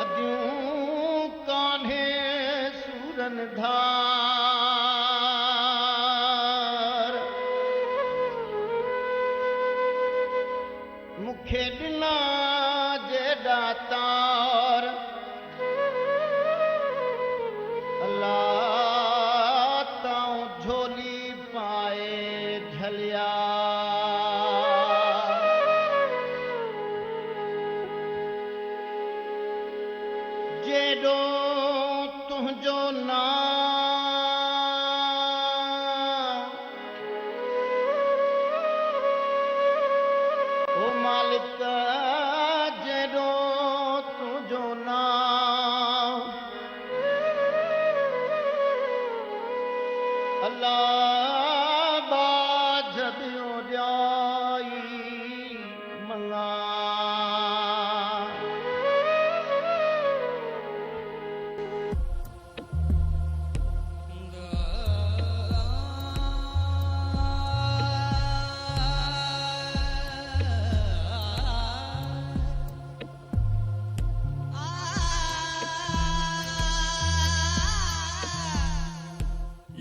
अदियूं कान्हे सूरन धार मुखे ॾिना जेॾा तार अल्लाह ताऊं झोली पाए झलिया जेॾो तुंहिंजो नाम ओ मालिक जेॾो तुंहिंजो नाम अल्लाह बाझ ॿियो ॾियाई मङा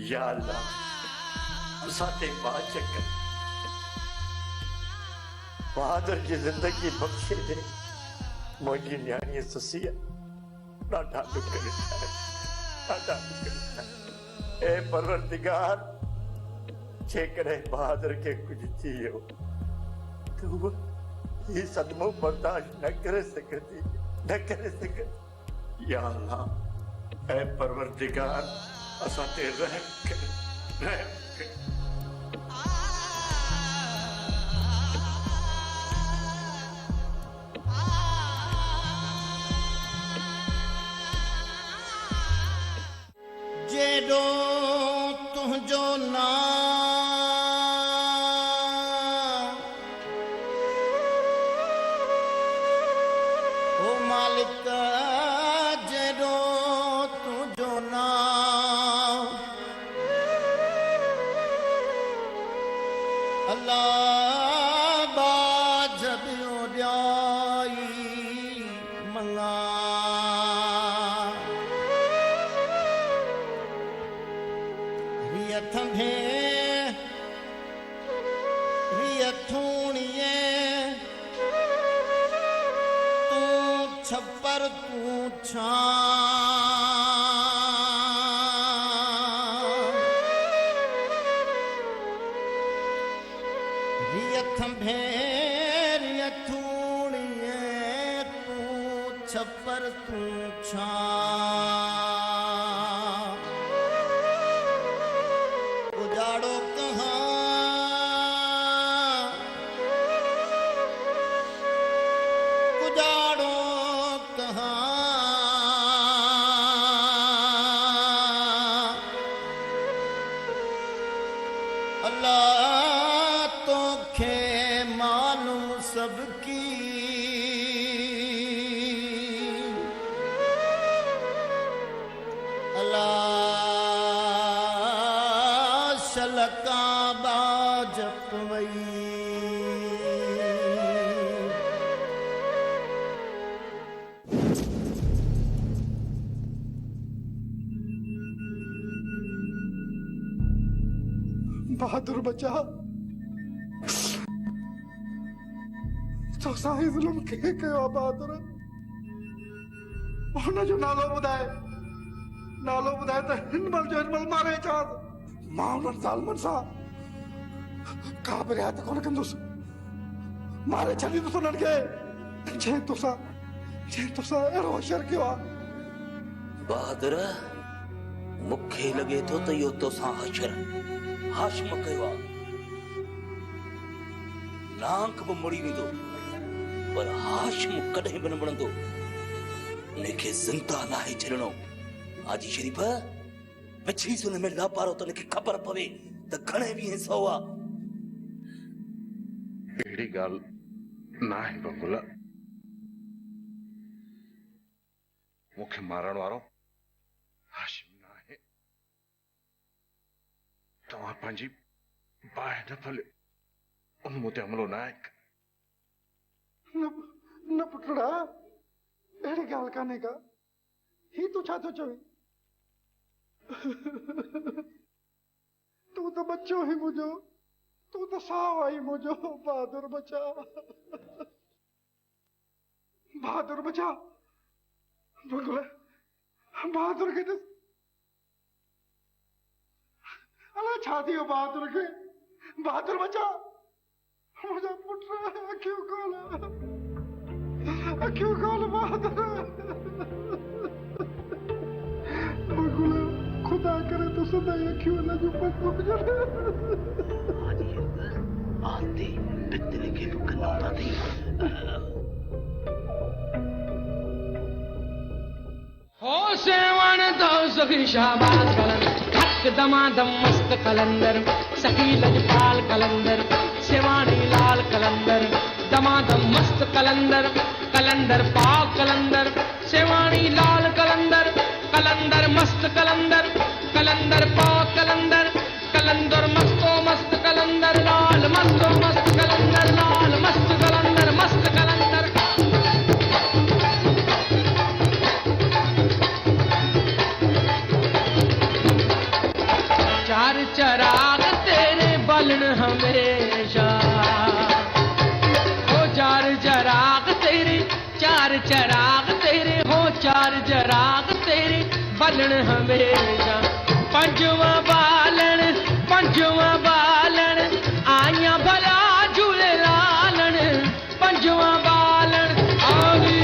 या अल्लाह असां ते बाच कर, बहादुर जी जिंदगी बख़्शे दे। मुंहिंजी न्याणीअ ससीअ ॾाढा दुख ॾिठा आहिनि, ॾाढा दुख ॾिठा आहिनि। ए परवरदिगार, जेकॾहिं बहादुर खे कुझु थी वियो त उहो हीउ सदमो बर्दाश्त न करे सघंदी, न करे सघंदी। या अल्लाह, ए परवरदिगार, असां ते रहम कर, रहम कर। जेॾो तुंहिंजो नाम ओ मालिक जेॾो तुंहिंजो नाम अल्लाह बाझ ॿियो ॾियाई मङा थंभे रिय थूणिए तूं छपर तूं छां छप्पर तू छा उजाड़ो कहाँ उजाड़ो कहाँ अल्लाह तो खे मालूम सबकी शलका बाजपवई बहादुर बचा तो साईं ज़ुल्म खे कयो आहे बहादुर हुन जो नालो ॿुधाए त हिनमल जो हिनमल मारे चास मां उन्हनि ज़ालिमनि सां का बि रिआयत कोन कंदुसि मारे छॾींदुसि उन्हनि खे जंहिं तोसां अहिड़ो होशियार कयो आहे बहादुर मूंखे लॻे थो त इहो तोसां हाशिम कयो आहे नांग बि मुड़ी वेंदो पर हाशिम कॾहिं बि न मुड़ंदो उनखे ज़िंदा नाहे छॾणो हाजी शरीफ बची सुन में लापारो तो उनखे ख़बर पवे त घणे वीह सौ आहे अहिड़ी ॻाल्हि न आहे बंगुला मूंखे मारण वारो हाशिम न आहे तव्हां पंहिंजी बाहि न फलियो उन मूं ते हमिलो न आहे न पुटड़ा अहिड़ी ॻाल्हि कान्हे का ही तूं छा थो चवे तू तो बच्चो ही मुझो तू तो साव आई मुझो बहादुर बचा बंगुला बहादुर के ॾिस अलाए छा थियो बहादुर बचा मुंहिंजा पुट अखियूं खोल बहादुर बंगुला खुदा करे तो सदाई अखियों न जो पक हुजनि आते बितरे के दुकना पाती हो सेवन तो सखी शाबाश कलंदर हक दमादम मस्त कलंदर सखी लजपाल कलंदर सेवानी लाल कलंदर दमादम मस्त कलंदर कलंदर पाक कलंदर सेवानी लाल कलंदर कलंदर मस्त कलंदर कलंदर पाक कलंदर कलंदर मस्तो मस्त कलंदर लाल मस्तो मस्त कलंदर लाल मस्त कलंदर मस्त कलंदर चार चराग तेरे बलन हमेशा हो चार चराग तेरे हो चार चराग तेरे बलन हमेशा पंजवा बालन आया भला झूले लालन पंजवा बालन आवी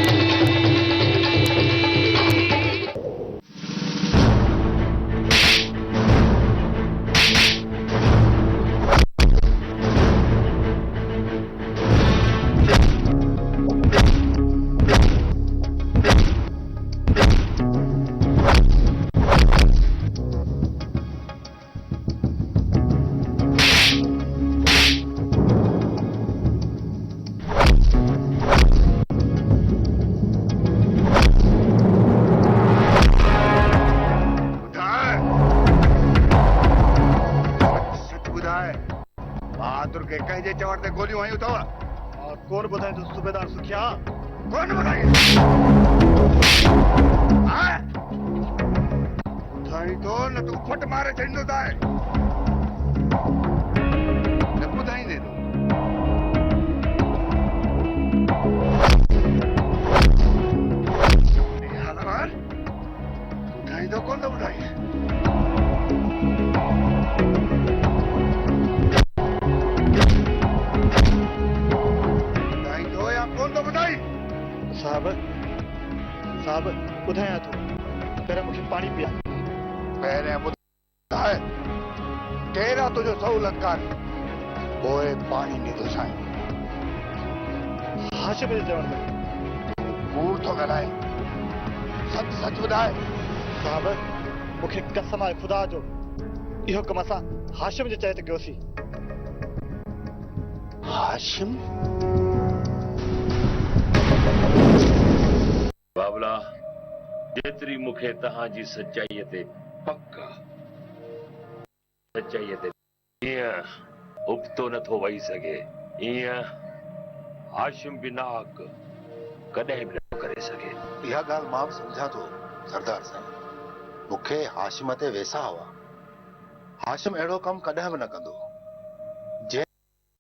बहादुर के कहीं जे चवण ते गोलियूं हयूं अथव और कौन ॿुधाए तो सूबेदार सुखिया कौन ॿुधाई ॿुधाई तो न तूं फट मारे छॾींदो त आहे न ॿुधाईंदे तूं ॿुधाईंदो कोन थो ॿुधाई ॿुधायां थो पहिरियों मूंखे पाणी पीआर पहिरियों ॿुधाए केरु आहे तुंहिंजो सहूलतकार पोइ पाणी ॾींदो साईं हाशिम जे चवण में कूड़ थो ॻाल्हाए सच सच ॿुधाए साहब मूंखे कसम आहे ख़ुदा जो इहो कमु असां हाशिम जे चए ते कयोसीं हाशिम बाबला जेतिरी मूंखे तव्हांजी सचाईअ ते पक सचाईअ ते ईअं उबतो नथो वही सघे ईअं हाशिम बिनाक कॾहिं बि नथो करे सघे इहा ॻाल्हि मां बि सम्झां थो सरदार साईं मूंखे हाशिम ते वेसा हुआ हाशिम अहिड़ो कमु कॾहिं बि न कंदो